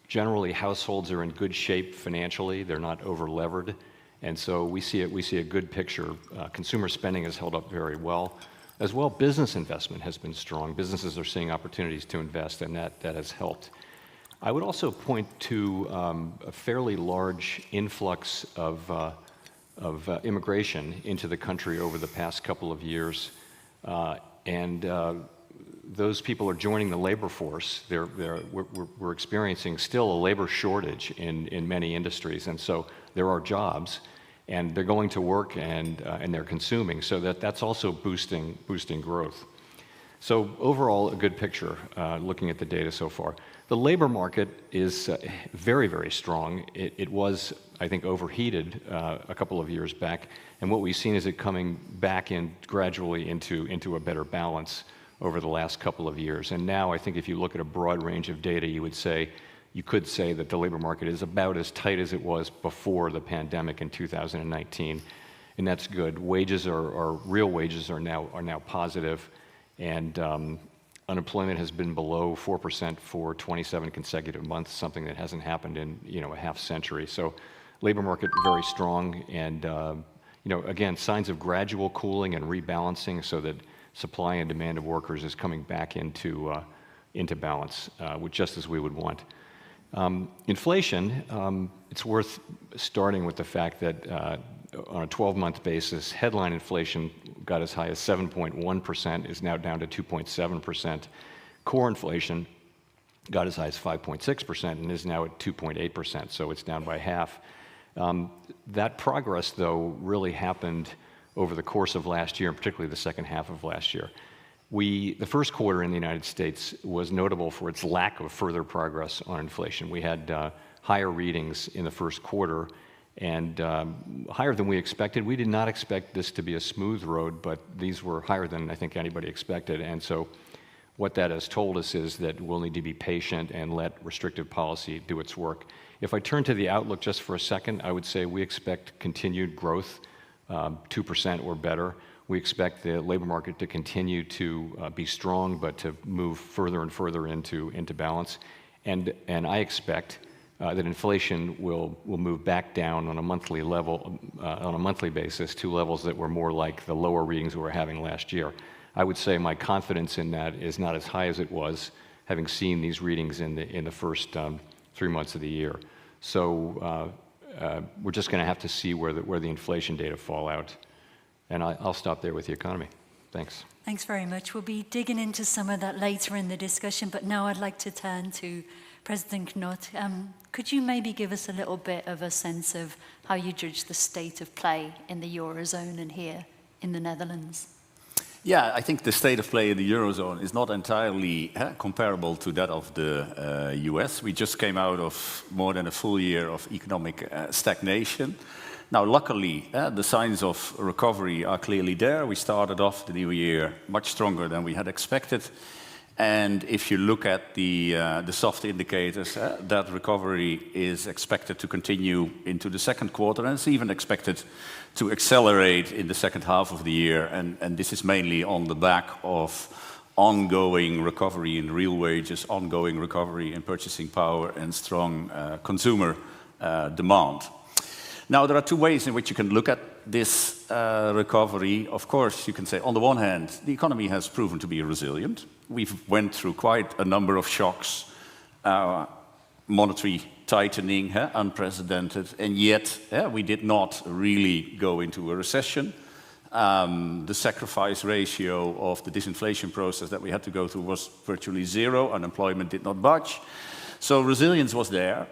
Generally, households are in good shape financially, they're not over-levered, and so we see a good picture. Consumer spending has held up very well. As well, business investment has been strong. Businesses are seeing opportunities to invest, and that has helped. I would also point to a fairly large influx of immigration into the country over the past couple of years, and those people are joining the labor force. We're experiencing still a labor shortage in many industries, and so there are jobs, and they're going to work and they're consuming, so that's also boosting growth. So overall, a good picture looking at the data so far. The labor market is very, very strong. It was, I think, overheated a couple of years back, and what we've seen is it coming back in gradually into a better balance over the last couple of years. And now I think if you look at a broad range of data, you could say that the labor market is about as tight as it was before the pandemic in 2019, and that's good. Real wages are now positive, and unemployment has been below 4% for 27 consecutive months, something that hasn't happened in a half century. So, labor market very strong, and again, signs of gradual cooling and rebalancing, so that supply and demand of workers is coming back into balance, just as we would want. Inflation, it's worth starting with the fact that on a 12-month basis, headline inflation got as high as 7.1%, is now down to 2.7%. Core inflation got as high as 5.6% and is now at 2.8%, so it's down by half. That progress, though, really happened over the course of last year, and particularly the second half of last year. The first quarter in the United States was notable for its lack of further progress on inflation. We had higher readings in the first quarter, and higher than we expected. We did not expect this to be a smooth road, but these were higher than I think anybody expected. And so what that has told us is that we'll need to be patient and let restrictive policy do its work. If I turn to the outlook just for a second, I would say we expect continued growth, 2% or better. We expect the labor market to continue to be strong, but to move further and further into balance. And I expect that inflation will move back down on a monthly level, on a monthly basis, to levels that were more like the lower readings we were having last year. I would say my confidence in that is not as high as it was, having seen these readings in the first 3 months of the year. So we're just going to have to see where the inflation data fall out. And I'll stop there with the economy. Thanks. Thanks very much. We'll be digging into some of that later in the discussion, but now I'd like to turn to President Knot. Could you maybe give us a little bit of a sense of how you judge the state of play in the Eurozone and here in the Netherlands? Yeah, I think the state of play in the Eurozone is not entirely comparable to that of the US. We just came out of more than a full year of economic stagnation. Now, luckily, the signs of recovery are clearly there. We started off the new year much stronger than we had expected. And if you look at the soft indicators, that recovery is expected to continue into the second quarter, and it's even expected to accelerate in the second half of the year. And this is mainly on the back of ongoing recovery in real wages, ongoing recovery in purchasing power, and strong consumer demand. Now, there are two ways in which you can look at this recovery. Of course, you can say, on the one hand, the economy has proven to be resilient. We've went through quite a number of shocks, monetary tightening, unprecedented, and yet we did not really go into a recession. The sacrifice ratio of the disinflation process that we had to go through was virtually zero. Unemployment did not budge. So resilience was there.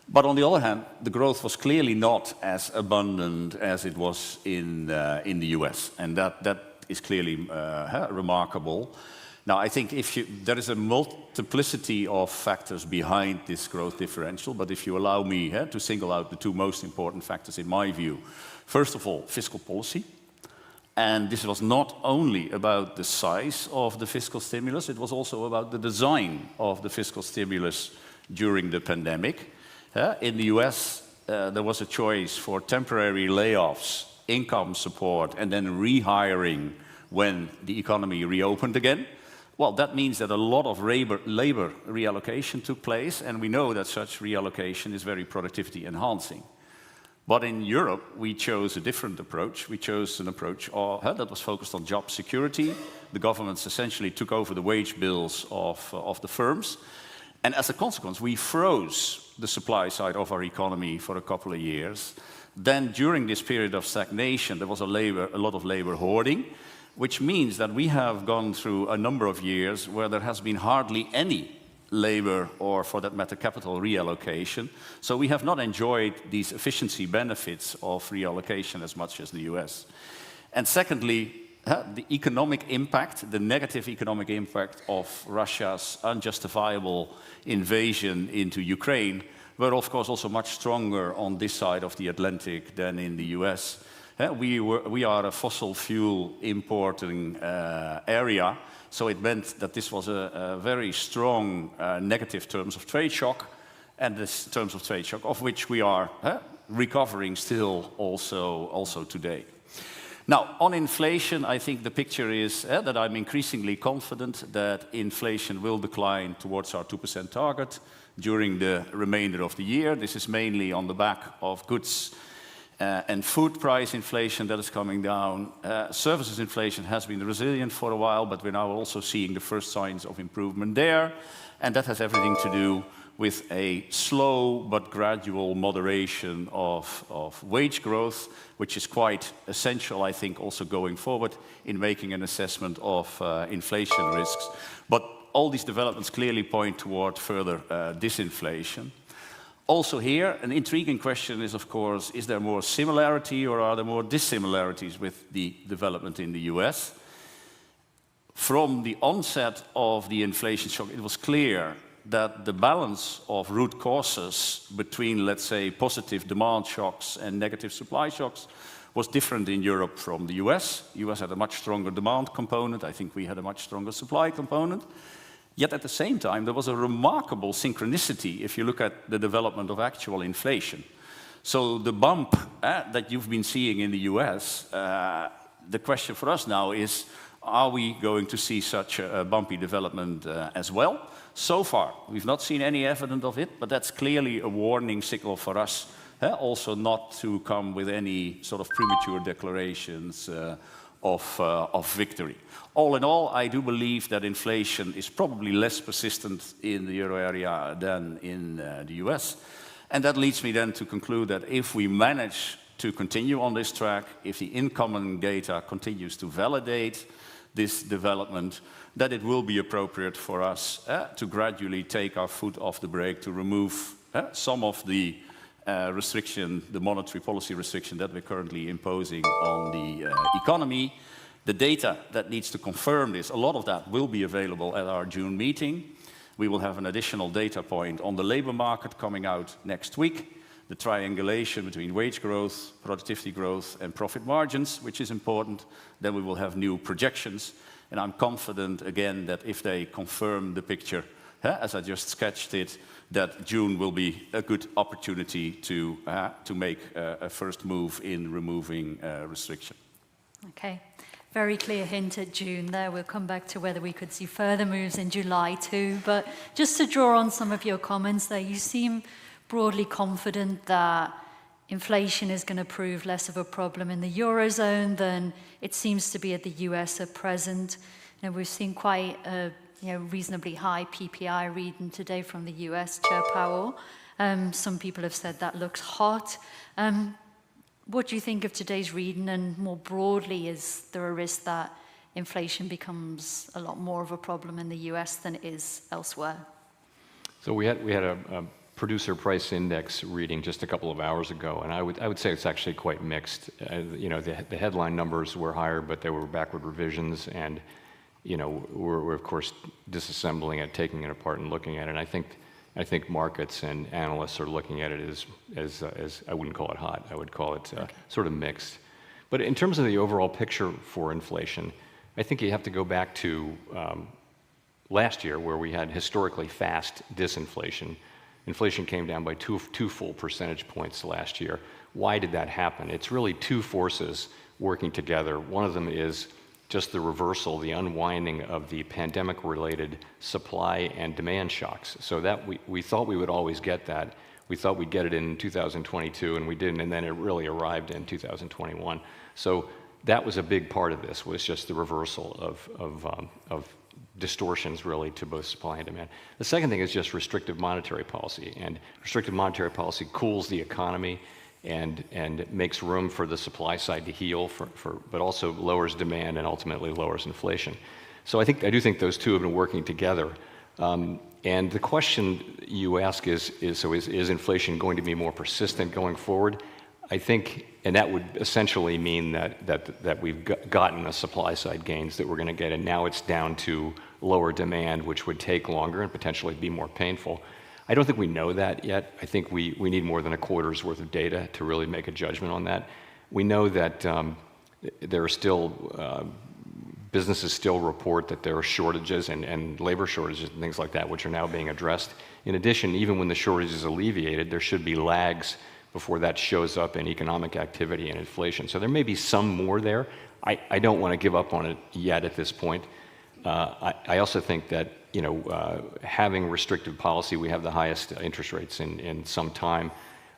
But on the other hand, the growth was clearly not as abundant as it was in the US. And that is clearly remarkable. Now, I think there is a multiplicity of factors behind this growth differential, but if you allow me to single out the two most important factors in my view. First of all, fiscal policy. And this was not only about the size of the fiscal stimulus, it was also about the design of the fiscal stimulus during the pandemic. In the US, there was a choice for temporary layoffs, income support, and then rehiring when the economy reopened again. Well, that means that a lot of labor reallocation took place, and we know that such reallocation is very productivity enhancing. But in Europe, we chose a different approach. We chose an approach that was focused on job security. The governments essentially took over the wage bills of the firms. And as a consequence, we froze the supply side of our economy for a couple of years. Then during this period of stagnation, there was a lot of labor hoarding, which means that we have gone through a number of years where there has been hardly any labor or, for that matter, capital reallocation. So we have not enjoyed these efficiency benefits of reallocation as much as the US. And secondly, the economic impact, the negative economic impact of Russia's unjustifiable invasion into Ukraine were, of course, also much stronger on this side of the Atlantic than in the US. We are a fossil fuel importing area, so it meant that this was a very strong negative terms of trade shock, and this terms of trade shock of which we are recovering still also today. Now, on inflation, I think the picture is that I'm increasingly confident that inflation will decline towards our 2% target during the remainder of the year. This is mainly on the back of goods and food price inflation that is coming down. Services inflation has been resilient for a while, but we're now also seeing the first signs of improvement there. And that has everything to do with a slow but gradual moderation of wage growth, which is quite essential, I think, also going forward in making an assessment of inflation risks. But all these developments clearly point toward further disinflation. Also here, an intriguing question is, of course, is there more similarity or are there more dissimilarities with the development in the US? From the onset of the inflation shock, it was clear that the balance of root causes between, let's say, positive demand shocks and negative supply shocks was different in Europe from the US. The US had a much stronger demand component. I think we had a much stronger supply component. Yet at the same time, there was a remarkable synchronicity if you look at the development of actual inflation. So the bump that you've been seeing in the US, the question for us now is, are we going to see such a bumpy development as well? So far, we've not seen any evidence of it, but that's clearly a warning signal for us, also not to come with any sort of premature declarations of victory. All in all, I do believe that inflation is probably less persistent in the euro area than in the US. And that leads me then to conclude that if we manage to continue on this track, if the incoming data continues to validate this development, that it will be appropriate for us to gradually take our foot off the brake, to remove some of the restriction, the monetary policy restriction that we're currently imposing on the economy. The data that needs to confirm this, a lot of that will be available at our June meeting. We will have an additional data point on the labor market coming out next week, the triangulation between wage growth, productivity growth, and profit margins, which is important. Then we will have new projections. And I'm confident, again, that if they confirm the picture, as I just sketched it, that June will be a good opportunity to make a first move in removing restriction. Okay, very clear hint at June there. We'll come back to whether we could see further moves in July too. But just to draw on some of your comments there, you seem broadly confident that inflation is going to prove less of a problem in the Eurozone than it seems to be at the US at present. You know, we've seen quite a reasonably high PPI reading today from the US, Chair Powell. Some people have said that looks hot. What do you think of today's reading? And more broadly, is there a risk that inflation becomes a lot more of a problem in the US than it is elsewhere? So we had a producer price index reading just a couple of hours ago, and I would say it's actually quite mixed. The headline numbers were higher, but they were backward revisions, and we're of course disassembling it, taking it apart, and looking at it. And I think markets and analysts are looking at it as I wouldn't call it hot. I would call it sort of mixed. But in terms of the overall picture for inflation, I think you have to go back to last year, where we had historically fast disinflation. Inflation came down by two full percentage points last year. Why did that happen? It's really two forces working together. One of them is just the reversal, the unwinding of the pandemic-related supply and demand shocks. So that we thought we would always get that. We thought we'd get it in 2022, and we didn't, and then it really arrived in 2021. So that was a big part of this, was just the reversal of distortions really to both supply and demand. The second thing is just restrictive monetary policy, and restrictive monetary policy cools the economy and makes room for the supply side to heal, but also lowers demand and ultimately lowers inflation. So I do think those two have been working together. And the question you ask is inflation going to be more persistent going forward? I think, and that would essentially mean that we've gotten the supply side gains that we're going to get, and now it's down to lower demand, which would take longer and potentially be more painful. I don't think we know that yet. I think we need more than a quarter's worth of data to really make a judgment on that. We know that there are still, businesses still report that there are shortages and labor shortages and things like that, which are now being addressed. In addition, even when the shortage is alleviated, there should be lags before that shows up in economic activity and inflation. So there may be some more there. I don't want to give up on it yet at this point. I also think that having restrictive policy, we have the highest interest rates in some time.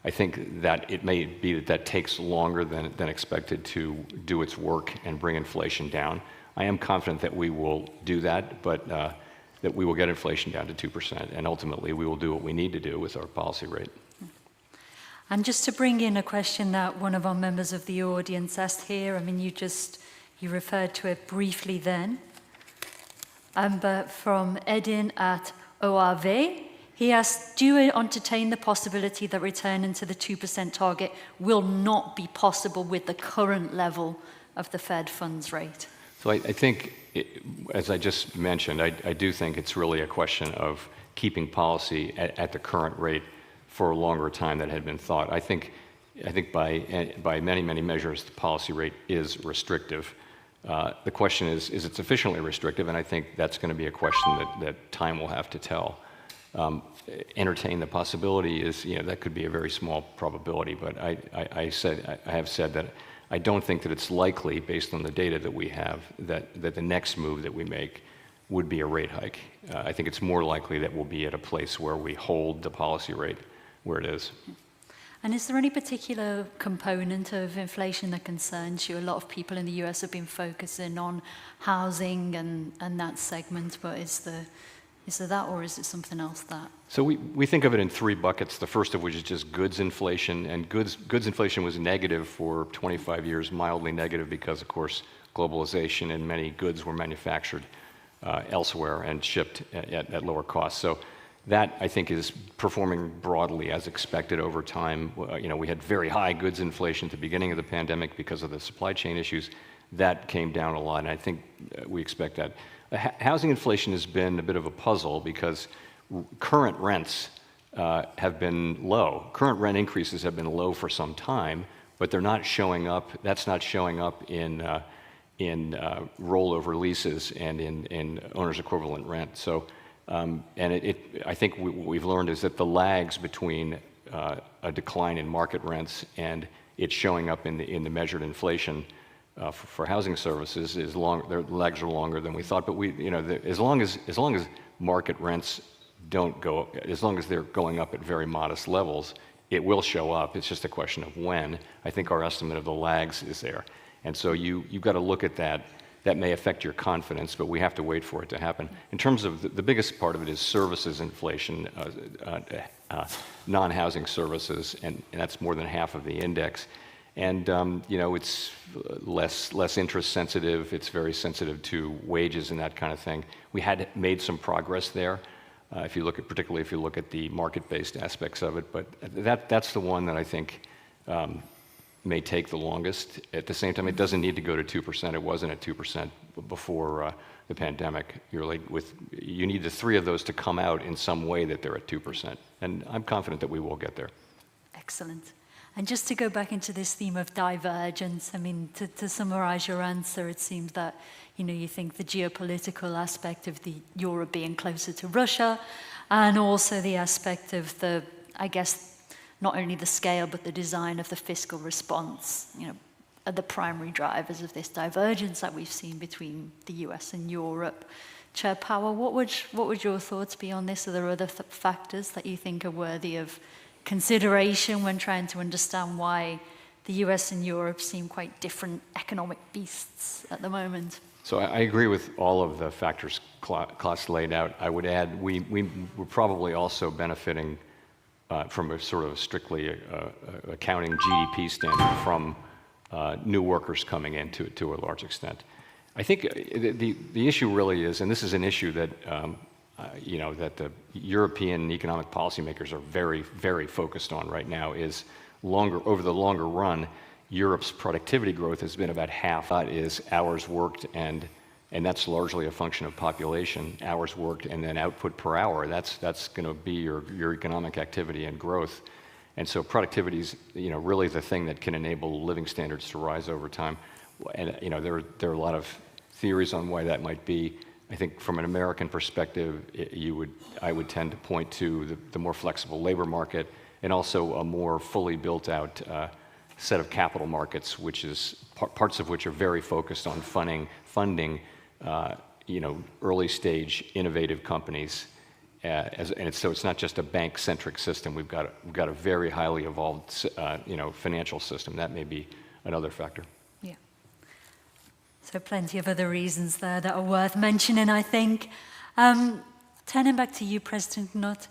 I think that it may be that takes longer than expected to do its work and bring inflation down. I am confident that we will do that, but that we will get inflation down to 2%, and ultimately we will do what we need to do with our policy rate. And just to bring in a question that one of our members of the audience asked here, I mean, you referred to it briefly then. But from Edin at ORV, he asked, do you entertain the possibility that returning to the 2% target will not be possible with the current level of the Fed funds rate? So I think, as I just mentioned, I do think it's really a question of keeping policy at the current rate for a longer time than had been thought. I think by many, many measures, the policy rate is restrictive. The question is it sufficiently restrictive? And I think that's going to be a question that time will have to tell. Entertain the possibility is, that could be a very small probability, but I have said that I don't think that it's likely, based on the data that we have, that the next move that we make would be a rate hike. I think it's more likely that we'll be at a place where we hold the policy rate where it is. And is there any particular component of inflation that concerns you? A lot of people in the US have been focusing on housing and that segment, but is there that, or is it something else that? So we think of it in three buckets, the first of which is just goods inflation, and goods inflation was negative for 25 years, mildly negative because, of course, globalization and many goods were manufactured elsewhere and shipped at lower costs. So that, I think, is performing broadly as expected over time. We had very high goods inflation at the beginning of the pandemic because of the supply chain issues. That came down a lot, and I think we expect that. Housing inflation has been a bit of a puzzle because current rents have been low. Current rent increases have been low for some time, but they're not showing up. That's not showing up in rollover leases and in owner's equivalent rent. So, and I think what we've learned is that the lags between a decline in market rents and it showing up in the measured inflation for housing services is long. Their lags are longer than we thought. But as long as market rents don't go, as long as they're going up at very modest levels, it will show up. It's just a question of when. I think our estimate of the lags is there. And so you've got to look at that. That may affect your confidence, but we have to wait for it to happen. In terms of the biggest part of it is services inflation, non-housing services, and that's more than half of the index. And it's less interest sensitive. It's very sensitive to wages and that kind of thing. We had made some progress there, particularly if you look at the market-based aspects of it. But that's the one that I think may take the longest. At the same time, it doesn't need to go to 2%. It wasn't at 2% before the pandemic. You need the three of those to come out in some way that they're at 2%. And I'm confident that we will get there. Excellent. And just to go back into this theme of divergence, I mean, to summarize your answer, it seems that, you think the geopolitical aspect of Europe being closer to Russia, and also the aspect of not only the scale, but the design of the fiscal response, are the primary drivers of this divergence that we've seen between the US and Europe. Chair Powell, what would your thoughts be on this? Are there other factors that you think are worthy of consideration when trying to understand why the US and Europe seem quite different economic beasts at the moment? So I agree with all of the factors Klaas laid out. I would add we're probably also benefiting from a sort of strictly accounting GDP standard from new workers coming in to a large extent. I think the issue really is, and this is an issue that that the European economic policymakers are very, very focused on right now, is over the longer run, Europe's productivity growth has been about half. That is hours worked, and that's largely a function of population, hours worked, and then output per hour. That's going to be your economic activity and growth. And so productivity is really the thing that can enable living standards to rise over time. And there are a lot of theories on why that might be. I think from an American perspective, I would tend to point to the more flexible labor market, and also a more fully built out set of capital markets, which is parts of which are very focused on funding early stage innovative companies. So it's not just a bank-centric system. We've got a very highly evolved financial system. That may be another factor. Yeah. So plenty of other reasons there that are worth mentioning, I think. Turning back to you, President Knot,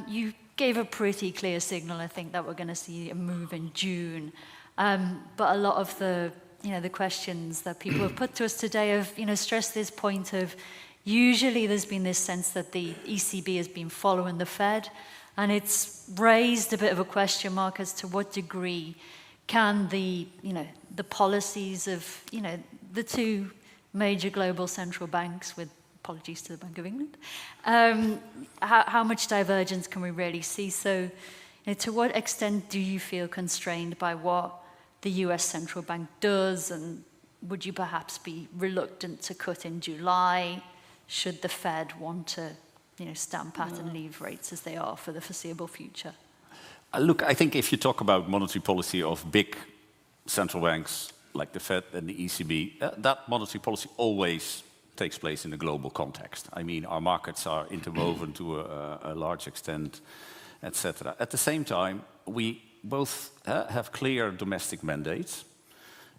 you gave a pretty clear signal, I think, that we're going to see a move in June. But a lot of the questions that people have put to us today have, stressed this point of usually there's been this sense that the ECB has been following the Fed, and it's raised a bit of a question mark as to what degree can the policies of, the two major global central banks, with apologies to the Bank of England, how much divergence can we really see? So to what extent do you feel constrained by what the US central bank does, and would you perhaps be reluctant to cut in July should the Fed want to stand pat and leave rates as they are for the foreseeable future? Look, I think if you talk about monetary policy of big central banks like the Fed and the ECB, that monetary policy always takes place in a global context. I mean, our markets are interwoven to a large extent, etc. At the same time, we both have clear domestic mandates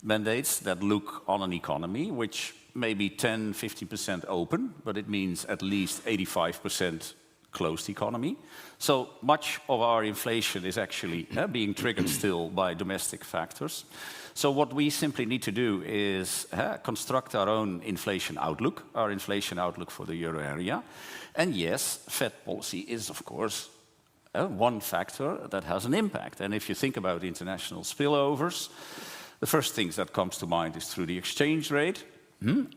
that look on an economy which may be 10, 50% open, but it means at least 85% closed economy. So much of our inflation is actually being triggered still by domestic factors. So what we simply need to do is construct our own inflation outlook for the euro area. And yes, Fed policy is, of course, one factor that has an impact. And if you think about international spillovers, the first things that comes to mind is through the exchange rate.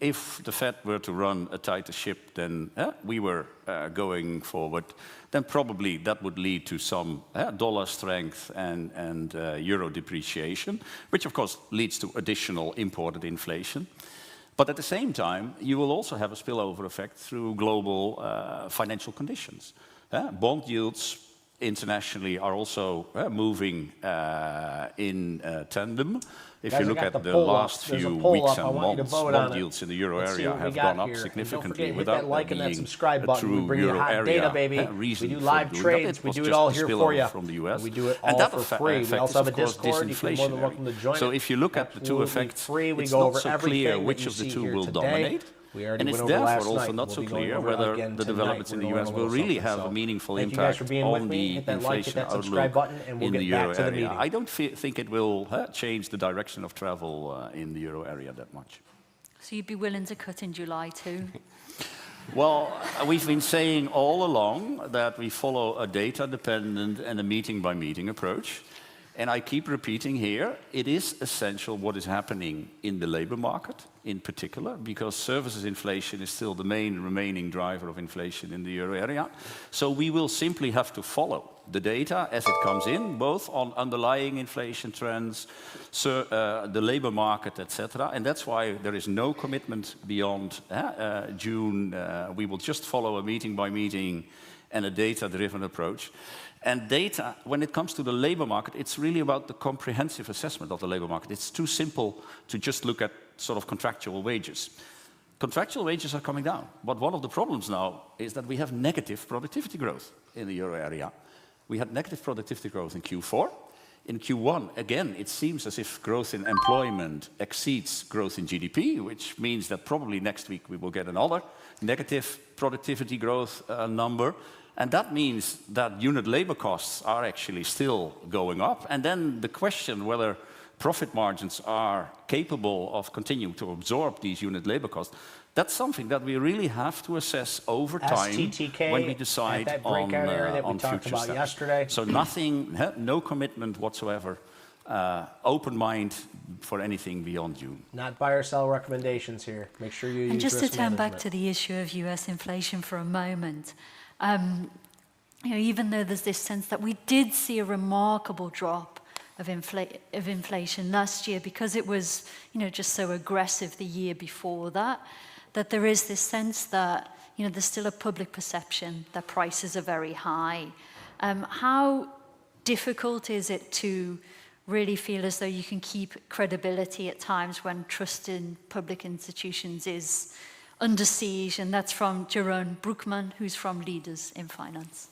if the Fed were to run a tighter ship than we were going forward, then probably that would lead to some dollar strength and euro depreciation, which of course leads to additional imported inflation. But at the same time, you will also have a spillover effect through global financial conditions. Bond yields internationally are also moving in tandem. If Guys, you I look got at the the poll up. last There's a few poll weeks up. I and want you to months, vote on bond it. yields in the euro Let's see area what we have got gone up here. And don't significantly forget, hit without that like and that being subscribe a button. We true bring you euro hot area data, baby. reason We do for live doing trades. that. We was do it just all a here spillover for you. from the US. We do it And all that for free. We effect also is, have a of course, Discord. You're more than welcome to join so it. if you look at the two Absolutely effects, free. We it's go not over so everything clear that which you of the see two here will today. dominate. We already And it's went over therefore last also night. not We'll so be going clear over whether again the tonight. developments in We're the going US a will little really something. have So a meaningful thank you guys impact for being with on me. the Hit that like, hit inflation that subscribe outlook button, and we'll in the get back euro to the area. meeting. I don't think it will change the direction of travel in the euro area that much. So you'd be willing to cut in July too? Well, we've been saying all along that we follow a data-dependent and a meeting-by-meeting approach. And I keep repeating here, it is essential what is happening in the labor market in particular, because services inflation is still the main remaining driver of inflation in the euro area. So we will simply have to follow the data as it comes in, both on underlying inflation trends, the labor market, etc. And that's why there is no commitment beyond June. We will just follow a meeting-by-meeting and a data-driven approach. And data, when it comes to the labor market, it's really about the comprehensive assessment of the labor market. It's too simple to just look at sort of contractual wages. Contractual wages are coming down. But one of the problems now is that we have negative productivity growth in the euro area. We had negative productivity growth in Q4. In Q1, again, it seems as if growth in employment exceeds growth in GDP, which means that probably next week we will get another negative productivity growth number. And that means that unit labor costs are actually still going up. And then the question whether profit margins are capable of continuing to absorb these unit labor costs, that's something that we really have to assess over time STTK when we decide at that breakout area that we on talked future about steps. yesterday. So nothing, no commitment whatsoever, open mind for anything beyond June. Not buy or sell recommendations here. Make sure you use And just to risk turn back management. to the issue of US inflation for a moment, you know, even though there's this sense that we did see a remarkable drop of inflation last year because it was, you know, just so aggressive the year before that, that there is this sense that, you know, there's still a public perception that prices are very high. How difficult is it to really feel as though you can keep credibility at times when trust in public institutions is under siege? And that's from Jeroen Broekman, who's from Leaders in Finance.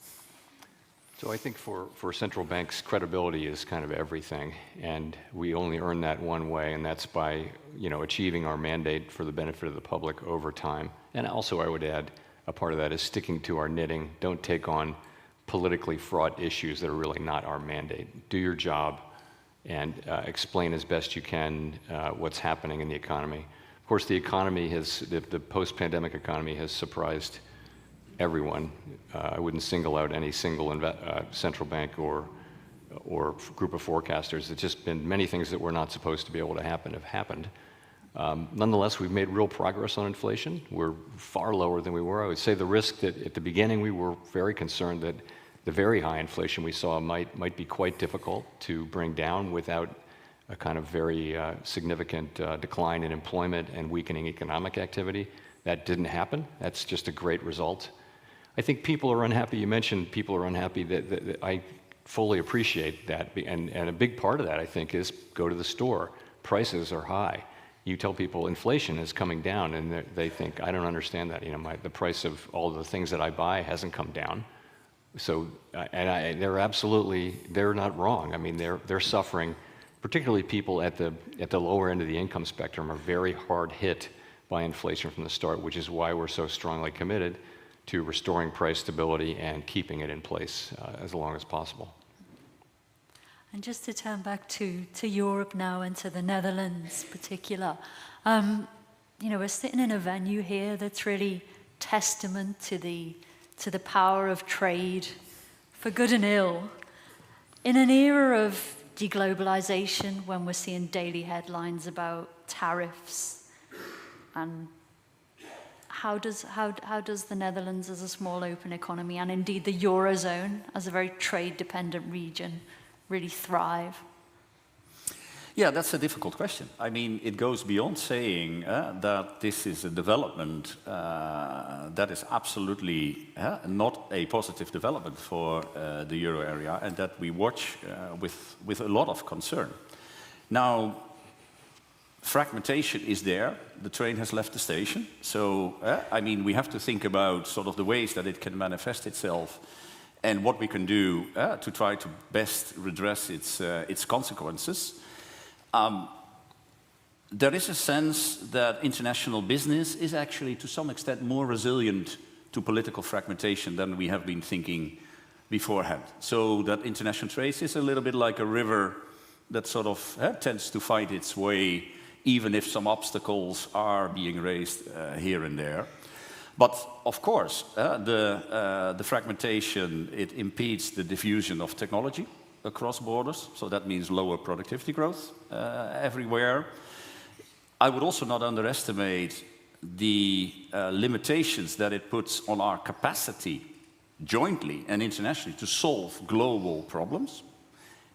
So I think for central banks, credibility is kind of everything, and we only earn that one way, and that's by, you know, achieving our mandate for the benefit of the public over time. And also, I would add, a part of that is sticking to our knitting. Don't take on politically fraught issues that are really not our mandate. Do your job and explain as best you can what's happening in the economy. Of course, the economy has, the post-pandemic economy has surprised everyone. I wouldn't single out any single central bank or group of forecasters. It's just been many things that were not supposed to be able to happen have happened. Nonetheless, we've made real progress on inflation. We're far lower than we were. I would say the risk that at the beginning we were very concerned that the very high inflation we saw might be quite difficult to bring down without a kind of very significant decline in employment and weakening economic activity. That didn't happen. That's just a great result. I think people are unhappy. You mentioned people are unhappy. That I fully appreciate that. And a big part of that, I think, is go to the store. Prices are high. You tell people inflation is coming down, and they think, I don't understand that. You know, the price of all the things that I buy hasn't come down. So, they're not wrong. I mean, they're suffering. Particularly people at the lower end of the income spectrum are very hard hit by inflation from the start, which is why we're so strongly committed to restoring price stability and keeping it in place as long as possible. And just to turn back to Europe now and to the Netherlands in particular, you know, we're sitting in a venue here that's really testament to the power of trade, for good and ill. In an era of deglobalization, when we're seeing daily headlines about tariffs, And how does the Netherlands as a small open economy, and indeed the Eurozone as a very trade-dependent region, really thrive? Yeah, that's a difficult question. I mean, it goes beyond saying that this is a development that is absolutely not a positive development for the euro area, and that we watch with a lot of concern. Now, fragmentation is there. The train has left the station. So, I mean, we have to think about sort of the ways that it can manifest itself and what we can do to try to best redress its consequences. There is a sense that international business is actually to some extent more resilient to political fragmentation than we have been thinking beforehand. So that international trade is a little bit like a river that sort of tends to find its way, even if some obstacles are being raised here and there. But of course, the fragmentation, it impedes the diffusion of technology across borders, so that means lower productivity growth everywhere. I would also not underestimate the limitations that it puts on our capacity jointly and internationally to solve global problems.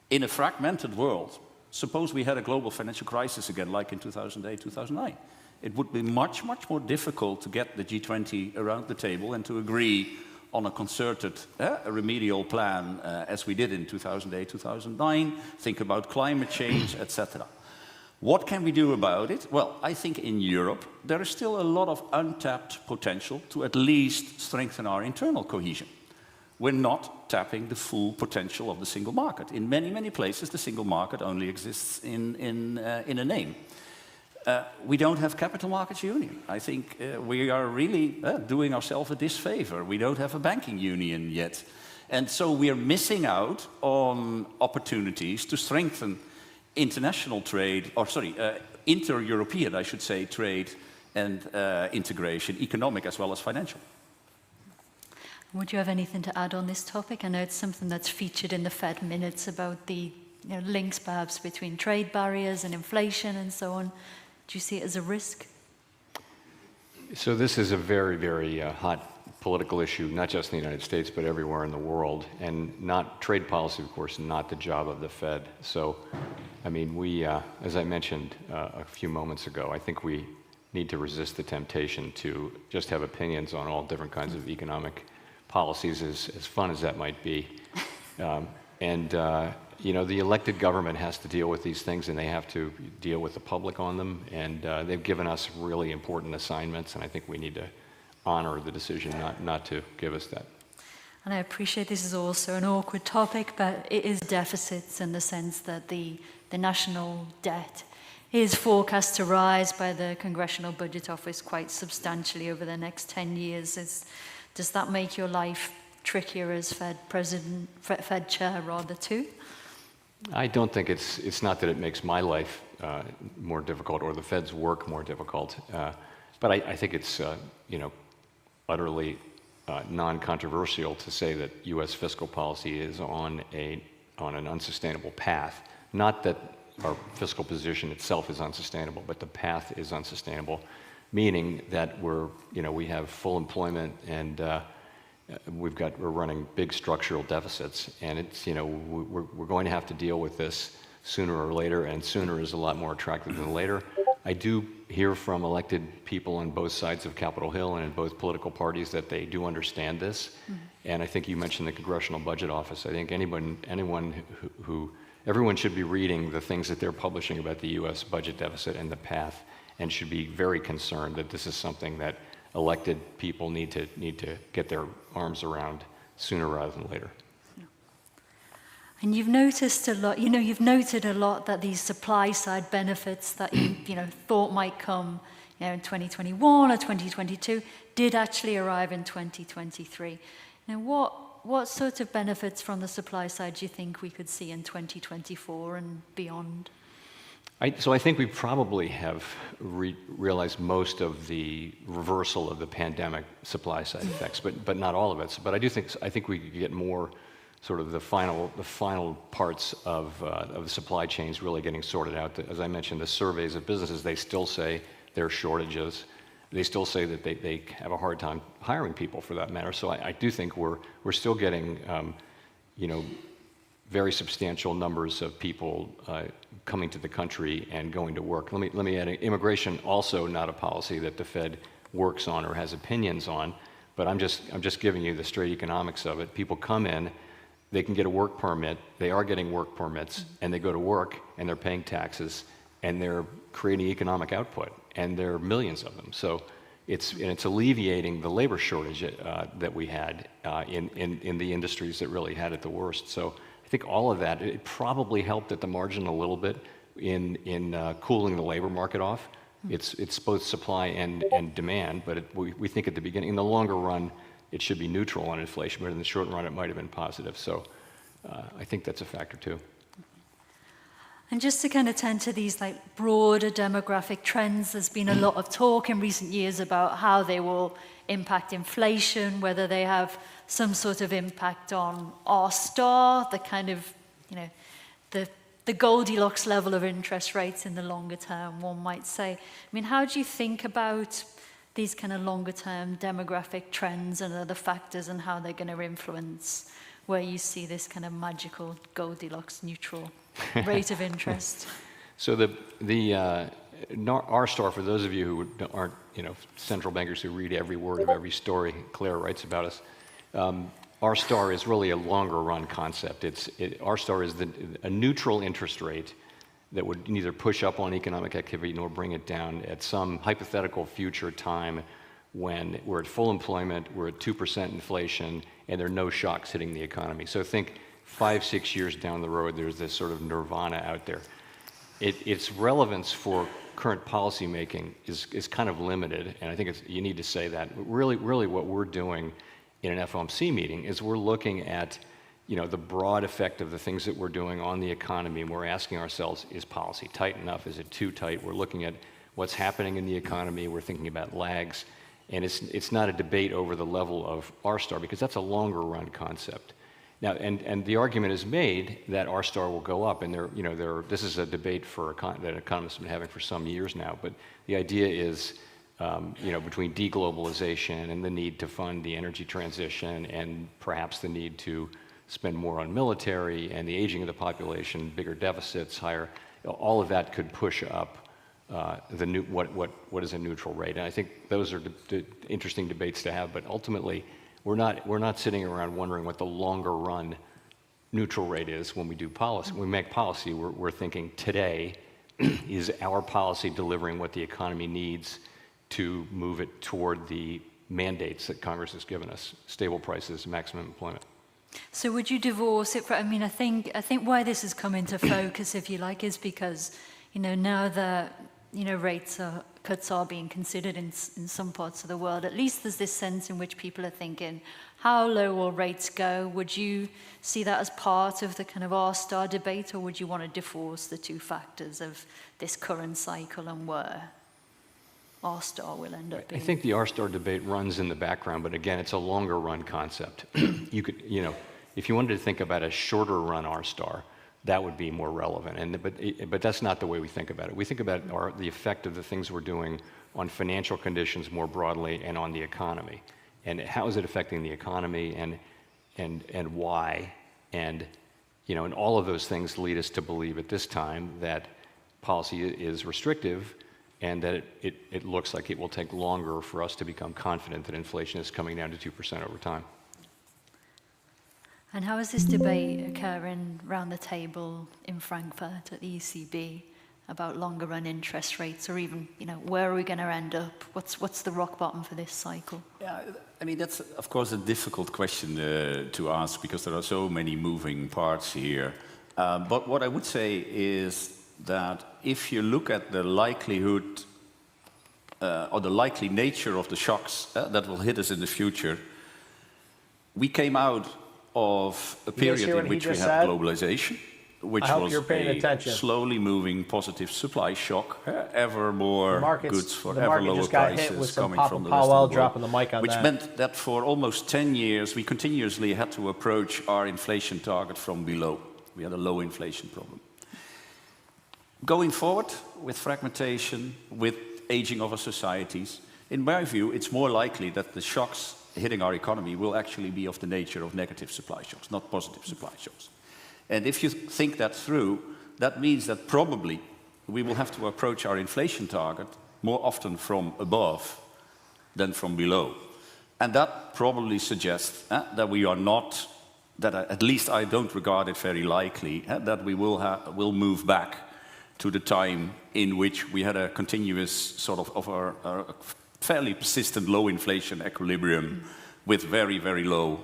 In a fragmented world, suppose we had a global financial crisis again, like in 2008, 2009. It would be much, much more difficult to get the G20 around the table and to agree on a concerted remedial plan as we did in 2008, 2009, think about climate change, etc. What can we do about it? Well, I think in Europe there is still a lot of untapped potential to at least strengthen our internal cohesion. We're not tapping the full potential of the single market. In many, many places, the single market only exists in a name. We don't have capital markets union. I think we are really doing ourselves a disfavor. We don't have a banking union yet. And so we are missing out on opportunities to strengthen international trade, or sorry, inter-European, I should say, trade and integration, economic as well as financial. Would you have anything to add on this topic? I know it's something that's featured in the Fed minutes about the links perhaps between trade barriers and inflation and so on. Do you see it as a risk? So this is a very, very hot political issue, not just in the United States, but everywhere in the world. And not trade policy, of course, not the job of the Fed. So, I mean, we, as I mentioned a few moments ago, I think we need to resist the temptation to just have opinions on all different kinds of economic policies, as fun as that might be. You know, the elected government has to deal with these things, and they have to deal with the public on them. And they've given us really important assignments, and I think we need to honor the decision not to give us that. And I appreciate this is also an awkward topic, but it is deficits in the sense that the national debt is forecast to rise by the Congressional Budget Office quite substantially over the next 10 years. Does that make your life trickier as Fed chair rather too? I don't think it's not that it makes my life more difficult or the Fed's work more difficult, but I think it's you know, utterly non-controversial to say that U.S. fiscal policy is on an unsustainable path. Not that our fiscal position itself is unsustainable, but the path is unsustainable, meaning that we have full employment and we're running big structural deficits, and we're going to have to deal with this sooner or later, and sooner is a lot more attractive than later. I do hear from elected people on both sides of Capitol Hill and in both political parties that they do understand this. Mm-hmm. And I think you mentioned the Congressional Budget Office. I think everyone should be reading the things that they're publishing about the U.S. budget deficit and the path, and should be very concerned that this is something that elected people need to get their arms around sooner rather than later. And you've noticed a lot, you've noted a lot that these supply side benefits that you thought might come in 2021 or 2022 did actually arrive in 2023. Now, what sort of benefits from the supply side do you think we could see in 2024 and beyond? So I think we probably have realized most of the reversal of the pandemic supply side effects, but not all of it. But I think we could get more sort of the final parts of the supply chains really getting sorted out. As I mentioned, the surveys of businesses, they still say their shortages. They still say that they have a hard time hiring people, for that matter. So I do think we're still getting, very substantial numbers of people coming to the country and going to work. Let me add, immigration also not a policy that the Fed works on or has opinions on, but I'm just giving you the straight economics of it. People come in, they can get a work permit, they are getting work permits, and they go to work and they're paying taxes and they're creating economic output, and there are millions of them. So it's alleviating the labor shortage that we had in the industries that really had it the worst. So I think all of that, it probably helped at the margin a little bit in cooling the labor market off. It's both supply and demand, but we think at the beginning, in the longer run, it should be neutral on inflation, but in the short run, it might have been positive. So I think that's a factor too. And just to kind of turn to these like broader demographic trends, there's been a lot of talk in recent years about how they will impact inflation, whether they have some sort of impact on R star, the kind of, the Goldilocks level of interest rates in the longer term, one might say. I mean, how do you think about these kind of longer term demographic trends and other factors and how they're going to influence where you see this kind of magical Goldilocks neutral rate of interest? So the R star, for those of you who aren't central bankers who read every word of every story Claire writes about us, R star is really a longer run concept. R star is a neutral interest rate that would neither push up on economic activity nor bring it down at some hypothetical future time when we're at full employment, we're at 2% inflation, and there are no shocks hitting the economy. So think 5-6 years down the road, there's this sort of nirvana out there. Its relevance for current policy making is kind of limited, and I think you need to say that. Really what we're doing in an FOMC meeting is we're looking at the broad effect of the things that we're doing on the economy, and we're asking ourselves, is policy tight enough? Is it too tight? We're looking at what's happening in the economy. We're thinking about lags, and it's not a debate over the level of R star, because that's a longer run concept. Now, and the argument is made that R star will go up, and this is a debate that economists have been having for some years now. But the idea is, between deglobalization and the need to fund the energy transition, and perhaps the need to spend more on military, and the aging of the population, bigger deficits, higher, all of that could push up what is a neutral rate. And I think those are interesting debates to have. But ultimately, we're not sitting around wondering what the longer run neutral rate is when we do policy. When we make policy, we're thinking today, is our policy delivering what the economy needs to move it toward the mandates that Congress has given us: stable prices, maximum employment. So would you divorce it? I mean, I think why this has come into focus, if you like, is because now that cuts are being considered in some parts of the world. At least there's this sense in which people are thinking, how low will rates go? Would you see that as part of the kind of R star debate, or would you want to divorce the two factors of this current cycle and where R star will end up being? I think the R star debate runs in the background, but again, it's a longer run concept. You could, if you wanted to think about a shorter run R star, that would be more relevant. But that's not the way we think about it. We think about the effect of the things we're doing on financial conditions more broadly and on the economy. And how is it affecting the economy, and why? And and all of those things lead us to believe at this time that policy is restrictive, and that it looks like it will take longer for us to become confident that inflation is coming down to 2% over time. And how is this debate occurring around the table in Frankfurt at the ECB about longer run interest rates, or even, where are we going to end up? What's the rock bottom for this cycle? Yeah, I mean, that's of course a difficult question to ask, because there are so many moving parts here. But what I would say is that if you look at the likelihood or the likely nature of the shocks that will hit us in the future, we came out of a period in which we had globalization, which was a slowly moving positive supply shock, ever more goods for ever lower prices coming from the Powell rest of the dropping the mic on which that. meant that for almost 10 years we continuously had to approach our inflation target from below. We had a low inflation problem. Going forward, with fragmentation, with aging of our societies. In my view, it's more likely that the shocks hitting our economy will actually be of the nature of negative supply shocks, not positive supply shocks. And if you think that through, that means that probably we will have to approach our inflation target more often from above than from below. And that probably suggests that we are not, that at least I don't regard it very likely, that we will move back to the time in which we had a continuous sort of our fairly persistent low inflation equilibrium with very, very low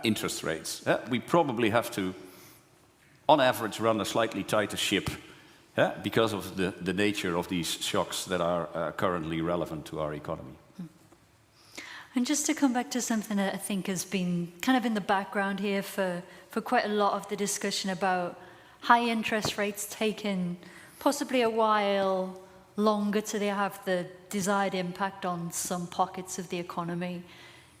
interest rates. We probably have to, on average, run a slightly tighter ship because of the nature of these shocks that are currently relevant to our economy. And just to come back to something that I think has been kind of in the background here for quite a lot of the discussion about high interest rates taking possibly a while longer to have the desired impact on some pockets of the economy.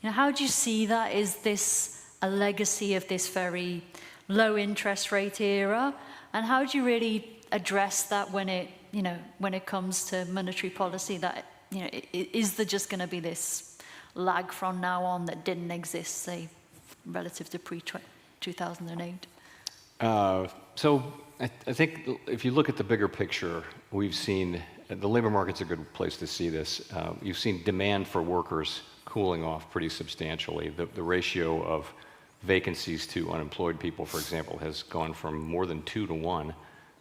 You know, how do you see that? Is this a legacy of this very low interest rate era? And how do you really address that when it comes to monetary policy? That, you know, is there just going to be this lag from now on that didn't exist, say, relative to pre-2008? So I think if you look at the bigger picture, we've seen the labor market's a good place to see this. You've seen demand for workers cooling off pretty substantially. The ratio of vacancies to unemployed people, for example, has gone from more than 2 to 1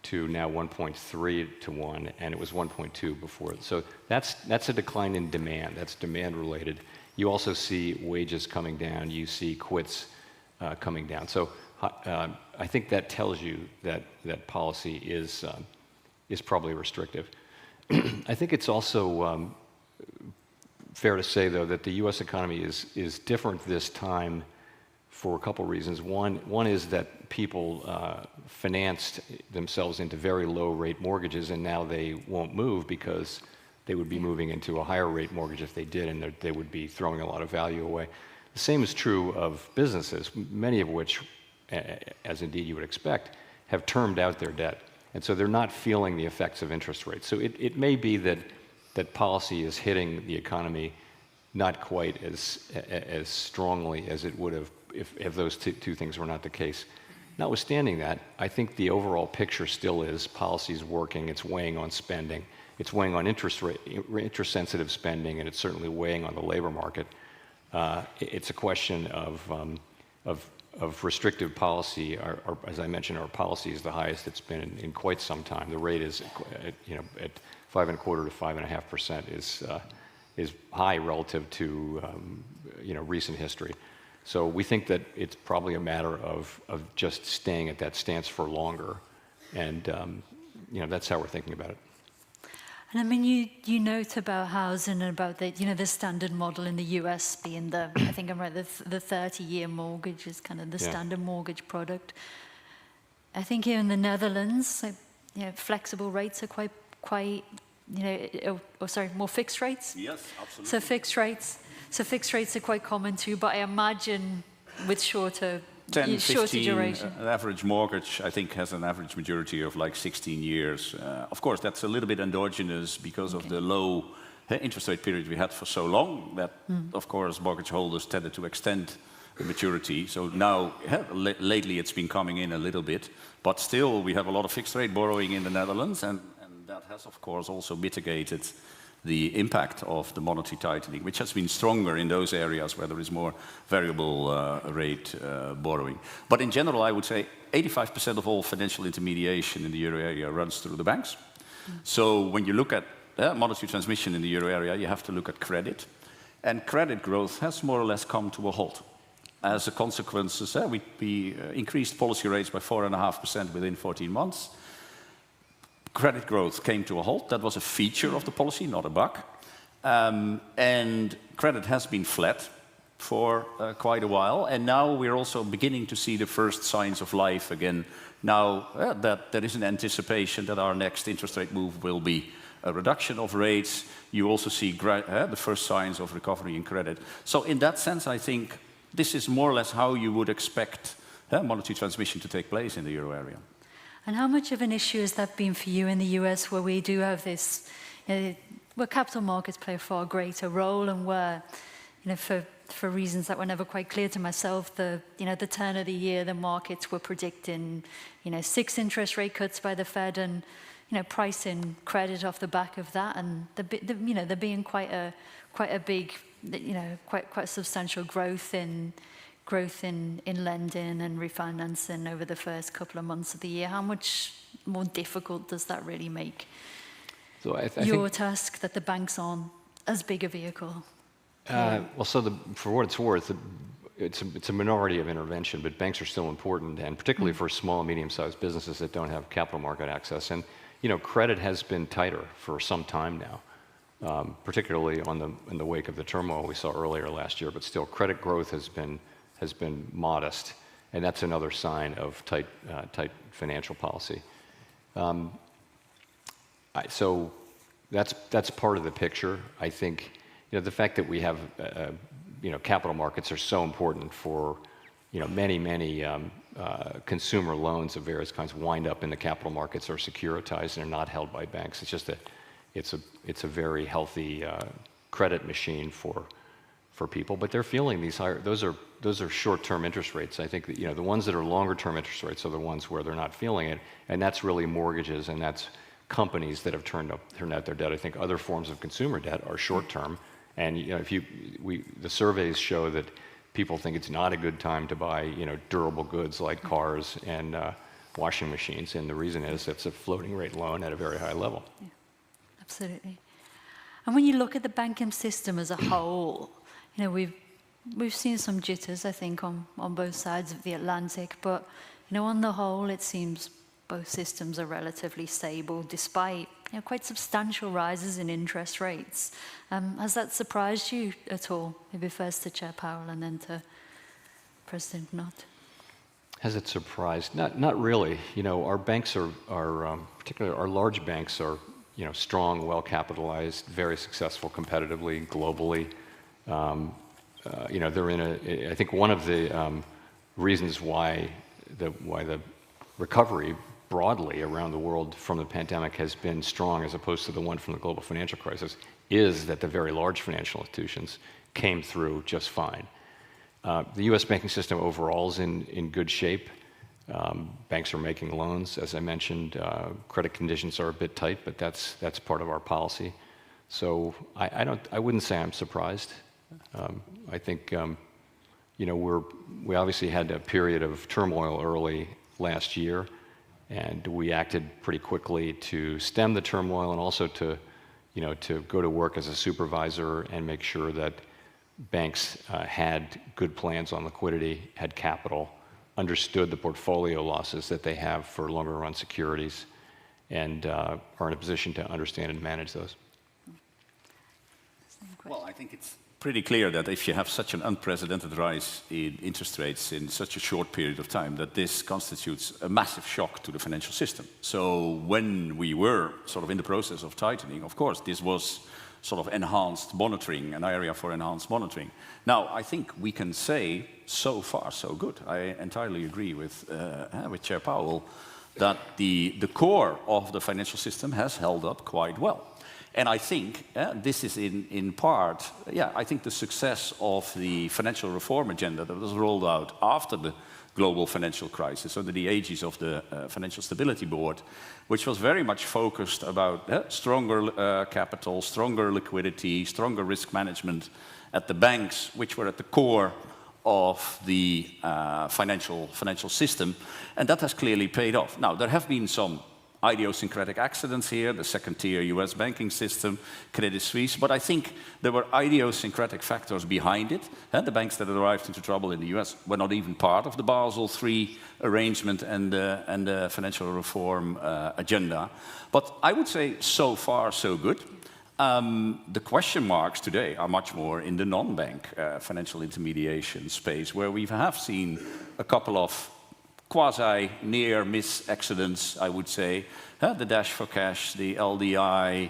to now 1.3 to 1, and it was 1.2 before. So that's a decline in demand. That's demand related. You also see wages coming down. You see quits coming down. So I think that tells you that policy is probably restrictive. I think it's also fair to say, though, that the U.S. economy is different this time for a couple reasons. One is that people financed themselves into very low rate mortgages, and now they won't move because they would be moving into a higher rate mortgage if they did, and they would be throwing a lot of value away. The same is true of businesses, many of which, as indeed you would expect, have termed out their debt. And so they're not feeling the effects of interest rates. So it may be that policy is hitting the economy not quite as strongly as it would have if those two things were not the case. Notwithstanding that, I think the overall picture still is policy is working, it's weighing on spending, it's weighing on interest-sensitive spending, and it's certainly weighing on the labor market. It's a question of restrictive policy. As I mentioned, our policy is the highest it's been in quite some time. The rate is, at 5.25% to 5.5% is high relative to recent history. So we think that it's probably a matter of just staying at that stance for longer, and that's how we're thinking about it. And I mean, you note about housing and about the standard model in the U.S. being I think I'm right, the 30-year mortgage is kind of the standard mortgage product. I think here in the Netherlands, flexible rates are quite more fixed rates. Yes, absolutely. So fixed rates are quite common too, but I imagine with shorter 10, 15, duration. An average mortgage, I think, has an average maturity of like 16 years. Of course, that's a little bit endogenous because of the low interest rate period we had for so long that, of course, mortgage holders tended to extend the maturity. So now, lately, it's been coming in a little bit. But still, we have a lot of fixed rate borrowing in the Netherlands, and that has, of course, also mitigated the impact of the monetary tightening, which has been stronger in those areas where there is more variable rate borrowing. But in general, I would say 85% of all financial intermediation in the euro area runs through the banks. So when you look at monetary transmission in the euro area, you have to look at credit. And credit growth has more or less come to a halt. As a consequence, we increased policy rates by 4.5% within 14 months. Credit growth came to a halt. That was a feature of the policy, not a bug. And credit has been flat for quite a while. And now we're also beginning to see the first signs of life again. Now that there is an anticipation that our next interest rate move will be a reduction of rates. You also see the first signs of recovery in credit. So in that sense, I think this is more or less how you would expect monetary transmission to take place in the euro area. And how much of an issue has that been for you in the US, where we do have this where capital markets play a far greater role, and where, for reasons that were never quite clear to myself, the turn of the year, the markets were predicting, 6 interest rate cuts by the Fed, and pricing credit off the back of that, and there being quite a big, quite substantial growth in lending and refinancing over the first couple of months of the year. How much more difficult does that really make your task that the banks aren't as big a vehicle? For what it's worth, it's a minority of intervention, but banks are still important, and particularly for small and medium-sized businesses that don't have capital market access. And credit has been tighter for some time now, particularly in the wake of the turmoil we saw earlier last year. But still, credit growth has been modest, and that's another sign of tight financial policy. So that's part of the picture. I think the fact that we have capital markets are so important for many consumer loans of various kinds wind up in the capital markets or securitized and are not held by banks. It's just it's a very healthy credit machine for people, but they're feeling these higher. Those are short-term interest rates. I think that the ones that are longer-term interest rates are the ones where they're not feeling it, and that's really mortgages, and that's companies that have turned out their debt. I think other forms of consumer debt are short-term, and the surveys show that people think it's not a good time to buy durable goods like cars and washing machines, and the reason is it's a floating rate loan at a very high level. Yeah, absolutely. And when you look at the banking system as a whole, we've seen some jitters, I think, on both sides of the Atlantic, but on the whole, it seems both systems are relatively stable, despite quite substantial rises in interest rates. Has that surprised you at all? Maybe first to Chair Powell and then to President Knott. Has it surprised? Not really. Our banks are particularly our large banks are strong, well capitalized, very successful competitively, globally. They're in I think one of the reasons why the recovery broadly around the world from the pandemic has been strong as opposed to the one from the global financial crisis is that the very large financial institutions came through just fine. The U.S. banking system overall is in good shape. Banks are making loans, as I mentioned. Credit conditions are a bit tight, but that's part of our policy. So I wouldn't say I'm surprised. I think we obviously had a period of turmoil early last year, and we acted pretty quickly to stem the turmoil and also to go to work as a supervisor and make sure that banks had good plans on liquidity, had capital, understood the portfolio losses that they have for longer run securities, and are in a position to understand and manage those. Well, I think it's pretty clear that if you have such an unprecedented rise in interest rates in such a short period of time, that this constitutes a massive shock to the financial system. So when we were sort of in the process of tightening, of course, this was sort of enhanced monitoring, an area for enhanced monitoring. Now, I think we can say, so far, so good. I entirely agree with Chair Powell that the core of the financial system has held up quite well. And I think this is in part, I think the success of the financial reform agenda that was rolled out after the global financial crisis under the aegis of the Financial Stability Board, which was very much focused about stronger capital, stronger liquidity, stronger risk management at the banks, which were at the core of the financial system, and that has clearly paid off. Now, there have been some idiosyncratic accidents here, the second-tier US banking system, Credit Suisse, but I think there were idiosyncratic factors behind it. The banks that had arrived into trouble in the US were not even part of the Basel III arrangement and the financial reform agenda. But I would say so far, so good. The question marks today are much more in the non-bank financial intermediation space, where we have seen a couple of quasi-near-miss accidents, I would say. The Dash for Cash, the LDI,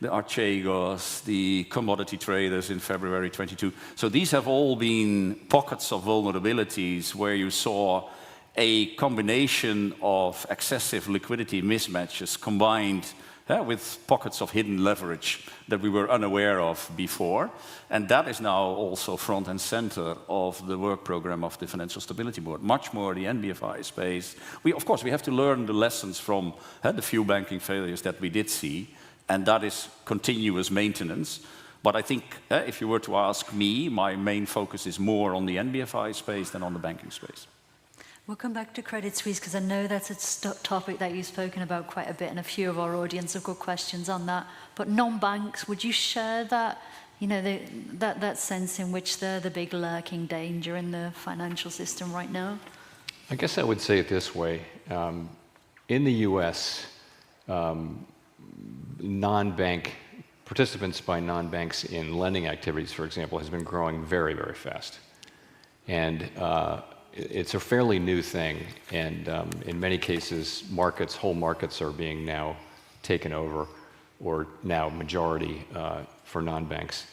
the Archegos, the commodity traders in February 22. So these have all been pockets of vulnerabilities where you saw a combination of excessive liquidity mismatches combined with pockets of hidden leverage that we were unaware of before. And that is now also front and center of the work program of the Financial Stability Board, much more the NBFI space. Of course, we have to learn the lessons from the few banking failures that we did see, and that is continuous maintenance. But I think if you were to ask me, my main focus is more on the NBFI space than on the banking space. We'll come back to Credit Suisse because I know that's a topic that you've spoken about quite a bit, and a few of our audience have got questions on that. But non-banks, would you share that, that sense in which they're the big lurking danger in the financial system right now? I guess I would say it this way. In the U.S., non-bank participants by non-banks in lending activities, for example, has been growing very, very fast. And it's a fairly new thing, and in many cases, whole markets are being now taken over, or now majority for non-banks.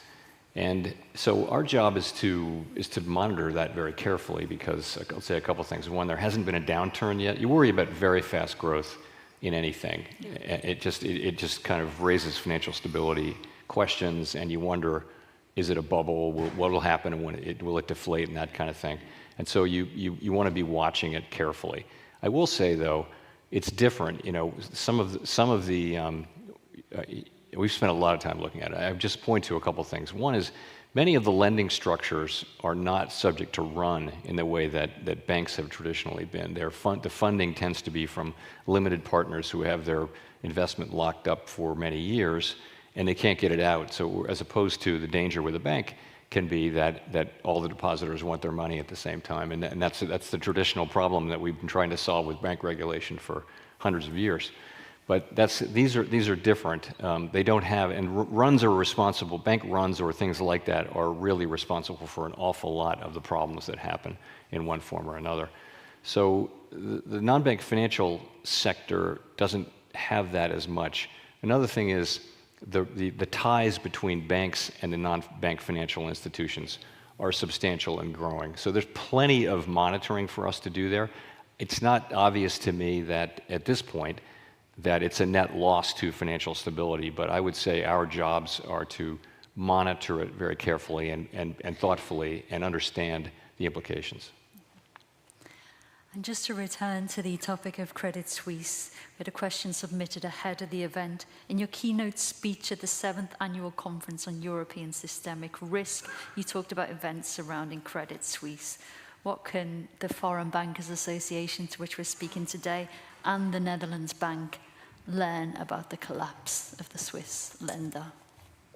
And so our job is to monitor that very carefully, because I'll say a couple of things. One, there hasn't been a downturn yet. You worry about very fast growth in anything. It just kind of raises financial stability questions, and you wonder, is it a bubble? What will happen, and will it deflate, and that kind of thing. And so you want to be watching it carefully. I will say, though, it's different. Some of the we've spent a lot of time looking at it. I just point to a couple of things. One is many of the lending structures are not subject to run in the way that banks have traditionally been. The funding tends to be from limited partners who have their investment locked up for many years, and they can't get it out. So as opposed to the danger with a bank can be that all the depositors want their money at the same time. And that's the traditional problem that we've been trying to solve with bank regulation for hundreds of years. But these are different. They don't have, and runs are responsible, bank runs or things like that are really responsible for an awful lot of the problems that happen in one form or another. So the non-bank financial sector doesn't have that as much. Another thing is the ties between banks and the non-bank financial institutions are substantial and growing. So there's plenty of monitoring for us to do there. It's not obvious to me that at this point that it's a net loss to financial stability, but I would say our jobs are to monitor it very carefully and thoughtfully and understand the implications. And just to return to the topic of Credit Suisse, we had a question submitted ahead of the event. In your keynote speech at the 7th Annual Conference on European Systemic Risk, you talked about events surrounding Credit Suisse. What can the Foreign Bankers Association, to which we're speaking today, and the Netherlands Bank learn about the collapse of the Swiss lender?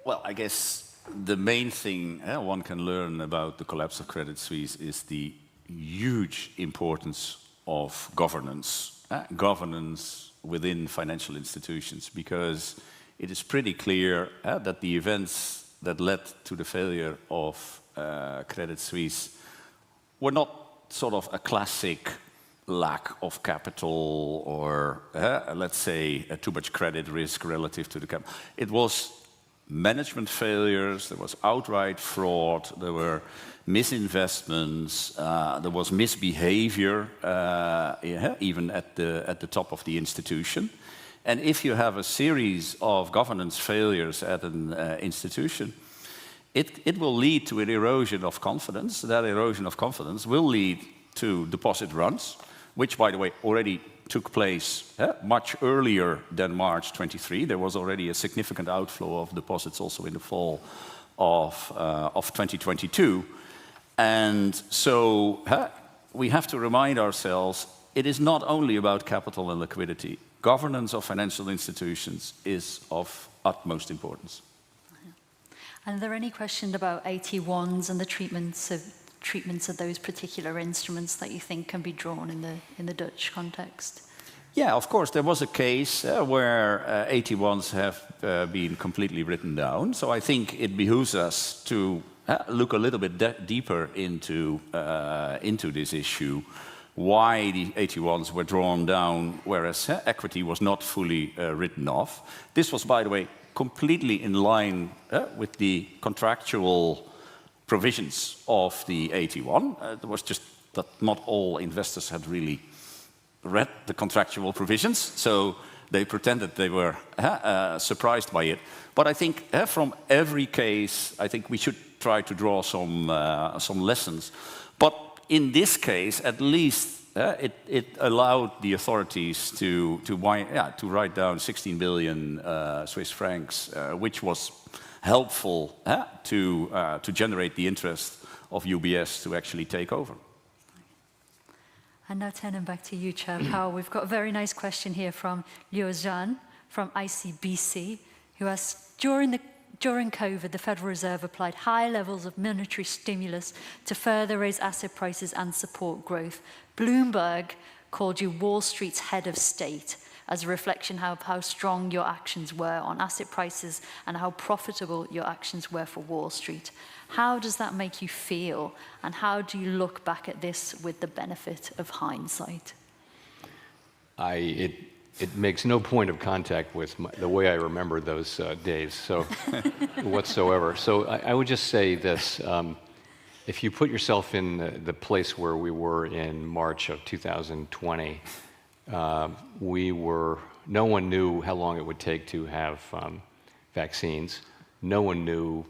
Well, I guess the main thing one can learn about the collapse of Credit Suisse is the huge importance of governance, governance within financial institutions, because it is pretty clear that the events that led to the failure of Credit Suisse were not sort of a classic lack of capital or, let's say, too much credit risk relative to the capital. It was management failures, there was outright fraud, there were misinvestments, there was misbehavior, even at the top of the institution. And if you have a series of governance failures at an institution, it will lead to an erosion of confidence. That erosion of confidence will lead to deposit runs, which, by the way, already took place much earlier than March 23. There was already a significant outflow of deposits also in the fall of 2022. And so we have to remind ourselves, it is not only about capital and liquidity. Governance of financial institutions is of utmost importance. And are there any questions about AT1s and the treatments of those particular instruments that you think can be drawn in the Dutch context? Yeah, of course, there was a case where AT1s have been completely written down. So I think it behooves us to look a little bit deeper into this issue, why the AT1s were drawn down, whereas equity was not fully written off. This was, by the way, completely in line with the contractual provisions of the AT1. It was just that not all investors had really read the contractual provisions. So They pretended they were surprised by it. But I think from every case, I think we should try to draw some lessons. But in this case, at least, it allowed the authorities to write down 16 billion Swiss francs, which was helpful to generate the interest of UBS to actually take over. And now turning back to you, Chair Powell, we've got a very nice question here from Liu Zhan from ICBC, who asks, during COVID, the Federal Reserve applied high levels of monetary stimulus to further raise asset prices and support growth. Bloomberg called you Wall Street's head of state as a reflection of how strong your actions were on asset prices and how profitable your actions were for Wall Street. How does that make you feel, and how do you look back at this with the benefit of hindsight? It makes no point of contact with the way I remember those days, so whatsoever. So I would just say this: if you put yourself in the place where we were in March of 2020, no one knew how long it would take to have vaccines. No one knew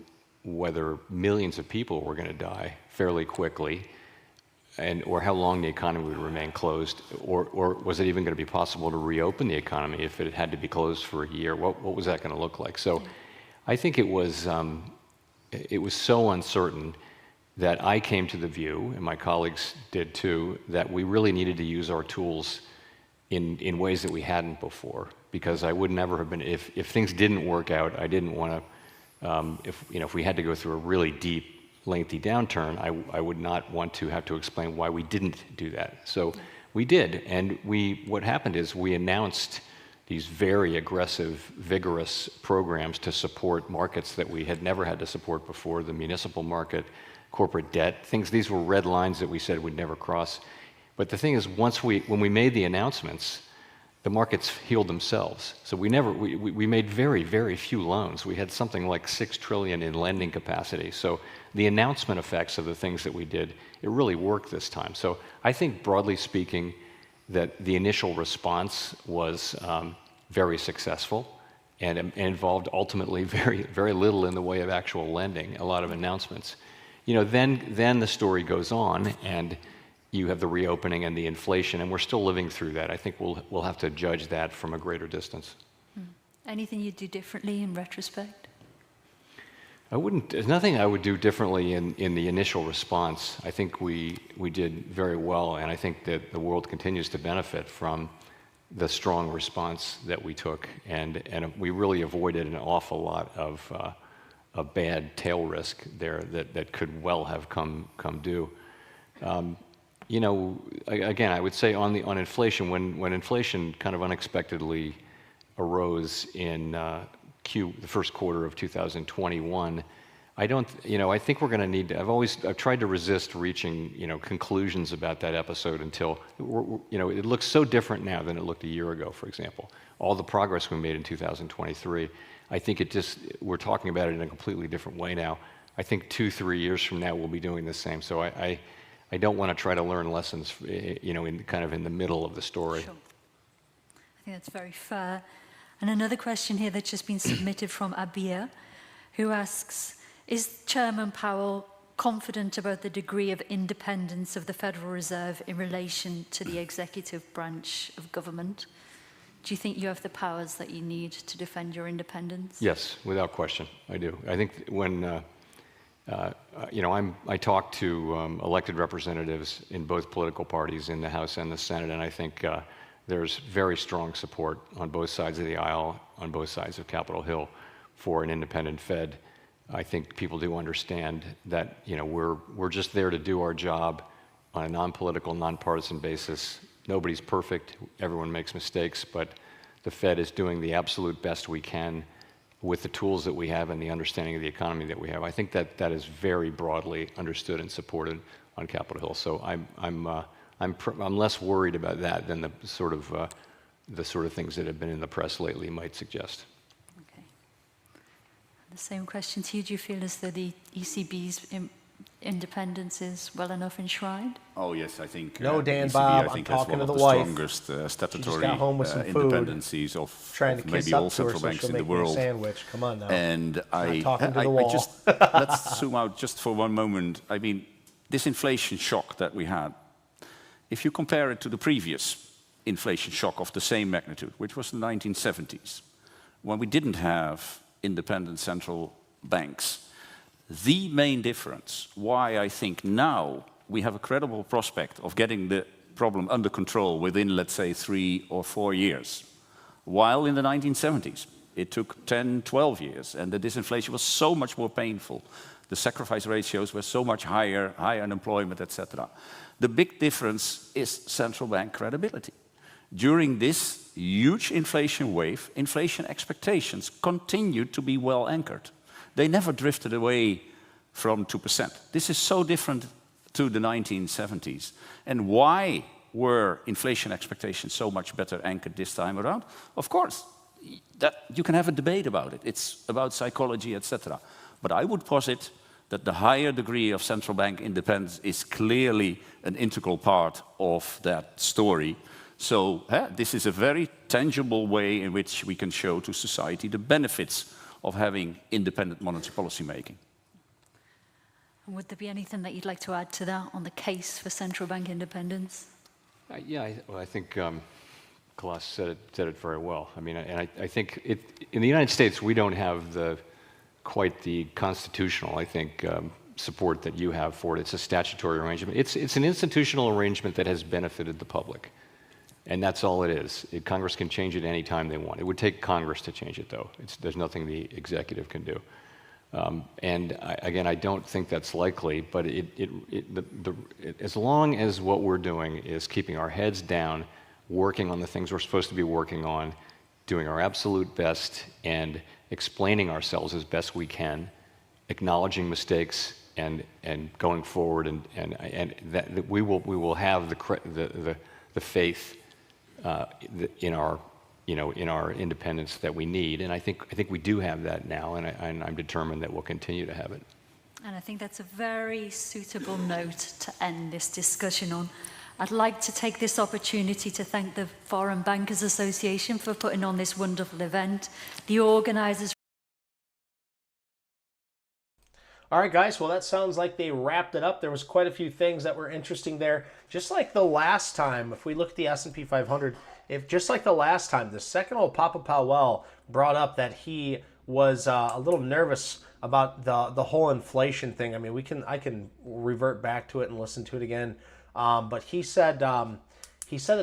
whether millions of people were going to die fairly quickly, or how long the economy would remain closed, or was it even going to be possible to reopen the economy if it had to be closed for a year? What was that going to look like? So I think it was so uncertain that I came to the view, and my colleagues did too, that we really needed to use our tools in ways that we hadn't before, because I would never have been, if things didn't work out, I didn't want to, if we had to go through a really deep, lengthy downturn, I would not want to have to explain why we didn't do that. So we did, and what happened is we announced these very aggressive, vigorous programs to support markets that we had never had to support before, the municipal market, corporate debt, these were red lines that we said we'd never cross. But the thing is, when we made the announcements, the markets healed themselves. So we made very, very few loans. We had something like 6 trillion in lending capacity. So the announcement effects of the things that we did, it really worked this time. So I think, broadly speaking, that the initial response was very successful and involved ultimately very, very little in the way of actual lending, a lot of announcements. Then the story goes on, and you have the reopening and the inflation, and we're still living through that. I think we'll have to judge that from a greater distance. Anything you'd do differently in retrospect? There's nothing I would do differently in the initial response. I think we did very well, and I think that the world continues to benefit from the strong response that we took, and we really avoided an awful lot of a bad tail risk there that could well have come due. Again, I would say on inflation, when inflation kind of unexpectedly arose in the first quarter of 2021, I think we're going to need to, I've tried to resist reaching, conclusions about that episode until, it looks so different now than it looked a year ago, for example. All the progress we made in 2023, I think we're talking about it in a completely different way now. I think 2-3 years from now we'll be doing the same. So I don't want to try to learn lessons, in the middle of the story. Sure. I think that's very fair. And another question here that's just been submitted from Abir, who asks, is Chairman Powell confident about the degree of independence of the Federal Reserve in relation to the executive branch of government? Do you think you have the powers that you need to defend your independence? Yes, without question, I do. I think when I talk to elected representatives in both political parties, in the House and the Senate, and I think there's very strong support on both sides of the aisle, on both sides of Capitol Hill, for an independent Fed. I think people do understand that we're just there to do our job on a non-political, non-partisan basis. Nobody's perfect. Everyone makes mistakes, but the Fed is doing the absolute best we can with the tools that we have and the understanding of the economy that we have. I think that is very broadly understood and supported on Capitol Hill. So I'm less worried about that than the sort of things that have been in the press lately might suggest. Okay. The same question to you. Do you feel as though the ECB's independence is well enough enshrined? Oh yes, I think. No, Dan, ECB, Bob, I I'm think that's talking one to of the wife. strongest She statutory just got home with some food, independencies of trying to kiss maybe up all to her central so banks she'll in the make me a world. sandwich. Come on now. And I talking to the wall. just let's zoom out just for one moment. I mean, this inflation shock that we had, if you compare it to the previous inflation shock of the same magnitude, which was the 1970s, when we didn't have independent central banks, the main difference why I think now we have a credible prospect of getting the problem under control within, let's say, 3 or 4 years, while in the 1970s it took 10, 12 years, and the disinflation was so much more painful. The sacrifice ratios were so much higher, high unemployment, etc. The big difference is central bank credibility. During this huge inflation wave, inflation expectations continued to be well anchored. They never drifted away from 2%. This is so different to the 1970s. And why were inflation expectations so much better anchored this time around? Of course, that you can have a debate about it. It's about psychology, etc. But I would posit that the higher degree of central bank independence is clearly an integral part of that story. So this is a very tangible way in which we can show to society the benefits of having independent monetary policy making. Would there be anything that you'd like to add to that on the case for central bank independence? I think Klaas said it very well. I mean, and I think in the United States we don't have quite the constitutional, I think, support that you have for it. It's a statutory arrangement. It's an institutional arrangement that has benefited the public. And that's all it is. Congress can change it any time they want. It would take Congress to change it, though. There's nothing the executive can do. Again, I don't think that's likely, but as long as what we're doing is keeping our heads down, working on the things we're supposed to be working on, doing our absolute best, and explaining ourselves as best we can, acknowledging mistakes, and going forward, and that we will have the faith in our independence that we need, and I think we do have that now, and I'm determined that we'll continue to have it. And I think that's a very suitable note to end this discussion on. I'd like to take this opportunity to thank the Foreign Bankers Association for putting on this wonderful event, the organisers. All right, guys, well, that sounds like they wrapped it up. There was quite a few things that were interesting there. Just like the last time, if we look at the S&P 500, just like the last time, the second old Papa Powell brought up that he was a little nervous about the whole inflation thing. I mean, I can revert back to it and listen to it again. But he said that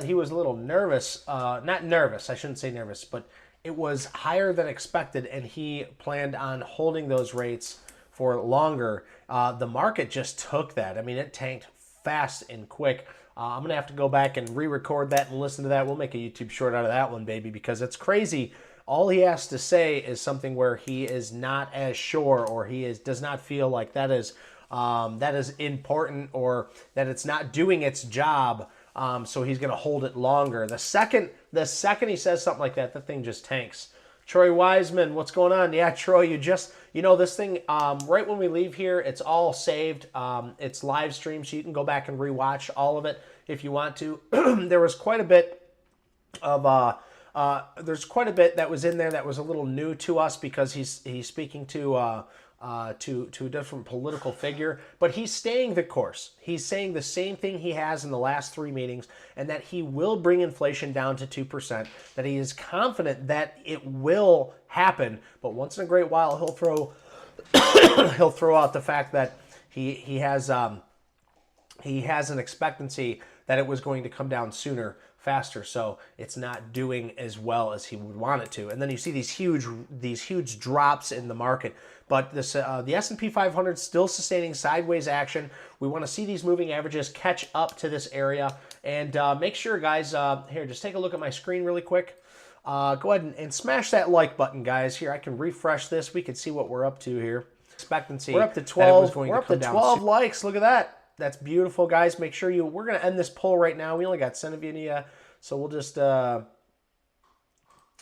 he was a little nervous, not nervous, I shouldn't say nervous, but it was higher than expected, and he planned on holding those rates for longer. The market just took that. I mean, it tanked fast and quick. I'm going to have to go back and re-record that and listen to that. We'll make a YouTube short out of that one, baby, because it's crazy. All he has to say is something where he is not as sure, or does not feel like that is important, or that it's not doing its job. So he's going to hold it longer. The second he says something like that, the thing just tanks. Troy Wiseman, what's going on? Yeah, Troy, this thing, right when we leave here, it's all saved. It's live stream, so you can go back and rewatch all of it if you want to. There was quite a bit of, there's quite a bit that was in there that was a little new to us, because he's speaking to a different political figure, but he's staying the course. He's saying the same thing he has in the last 3 meetings, and that he will bring inflation down to 2%, that he is confident that it will happen, but once in a great while he'll throw he'll throw out the fact that he has an expectancy that it was going to come down sooner, faster, so it's not doing as well as he would want it to. And then you see these huge drops in the market. But the S&P 500 still sustaining sideways action. We want to see these moving averages catch up to this area. And make sure, guys, here, just take a look at my screen really quick. Go ahead and smash that like button, guys. Here, I can refresh this. We can see what we're up to here. Expectancy. We're up to 12. We're up to 12 likes. Look at that. That's beautiful, guys. Make sure we're going to end this poll right now. We only got Senevinia, so we'll just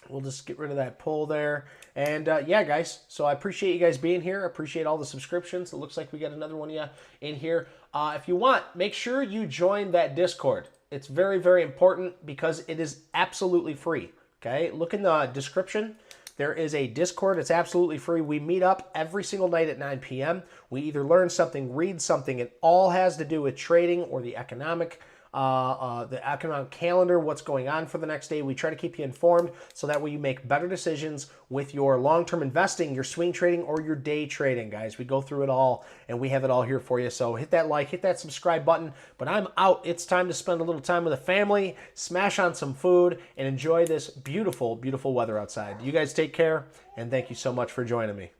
We'll just get rid of that pull there. And yeah, guys, so I appreciate you guys being here. I appreciate all the subscriptions. It looks like we got another one of you in here. If you want, make sure you join that Discord. It's very, very important because it is absolutely free. Okay, look in the description. There is a Discord. It's absolutely free. We meet up every single night at 9 p.m. We either learn something, read something. It all has to do with trading or the economic calendar, what's going on for the next day. We try to keep you informed so that way you make better decisions with your long-term investing, your swing trading, or your day trading, guys. We go through it all, and we have it all here for you. So hit that like, hit that subscribe button. But I'm out. It's time to spend a little time with the family, smash on some food, and enjoy this beautiful, beautiful weather outside. You guys take care, and thank you so much for joining me.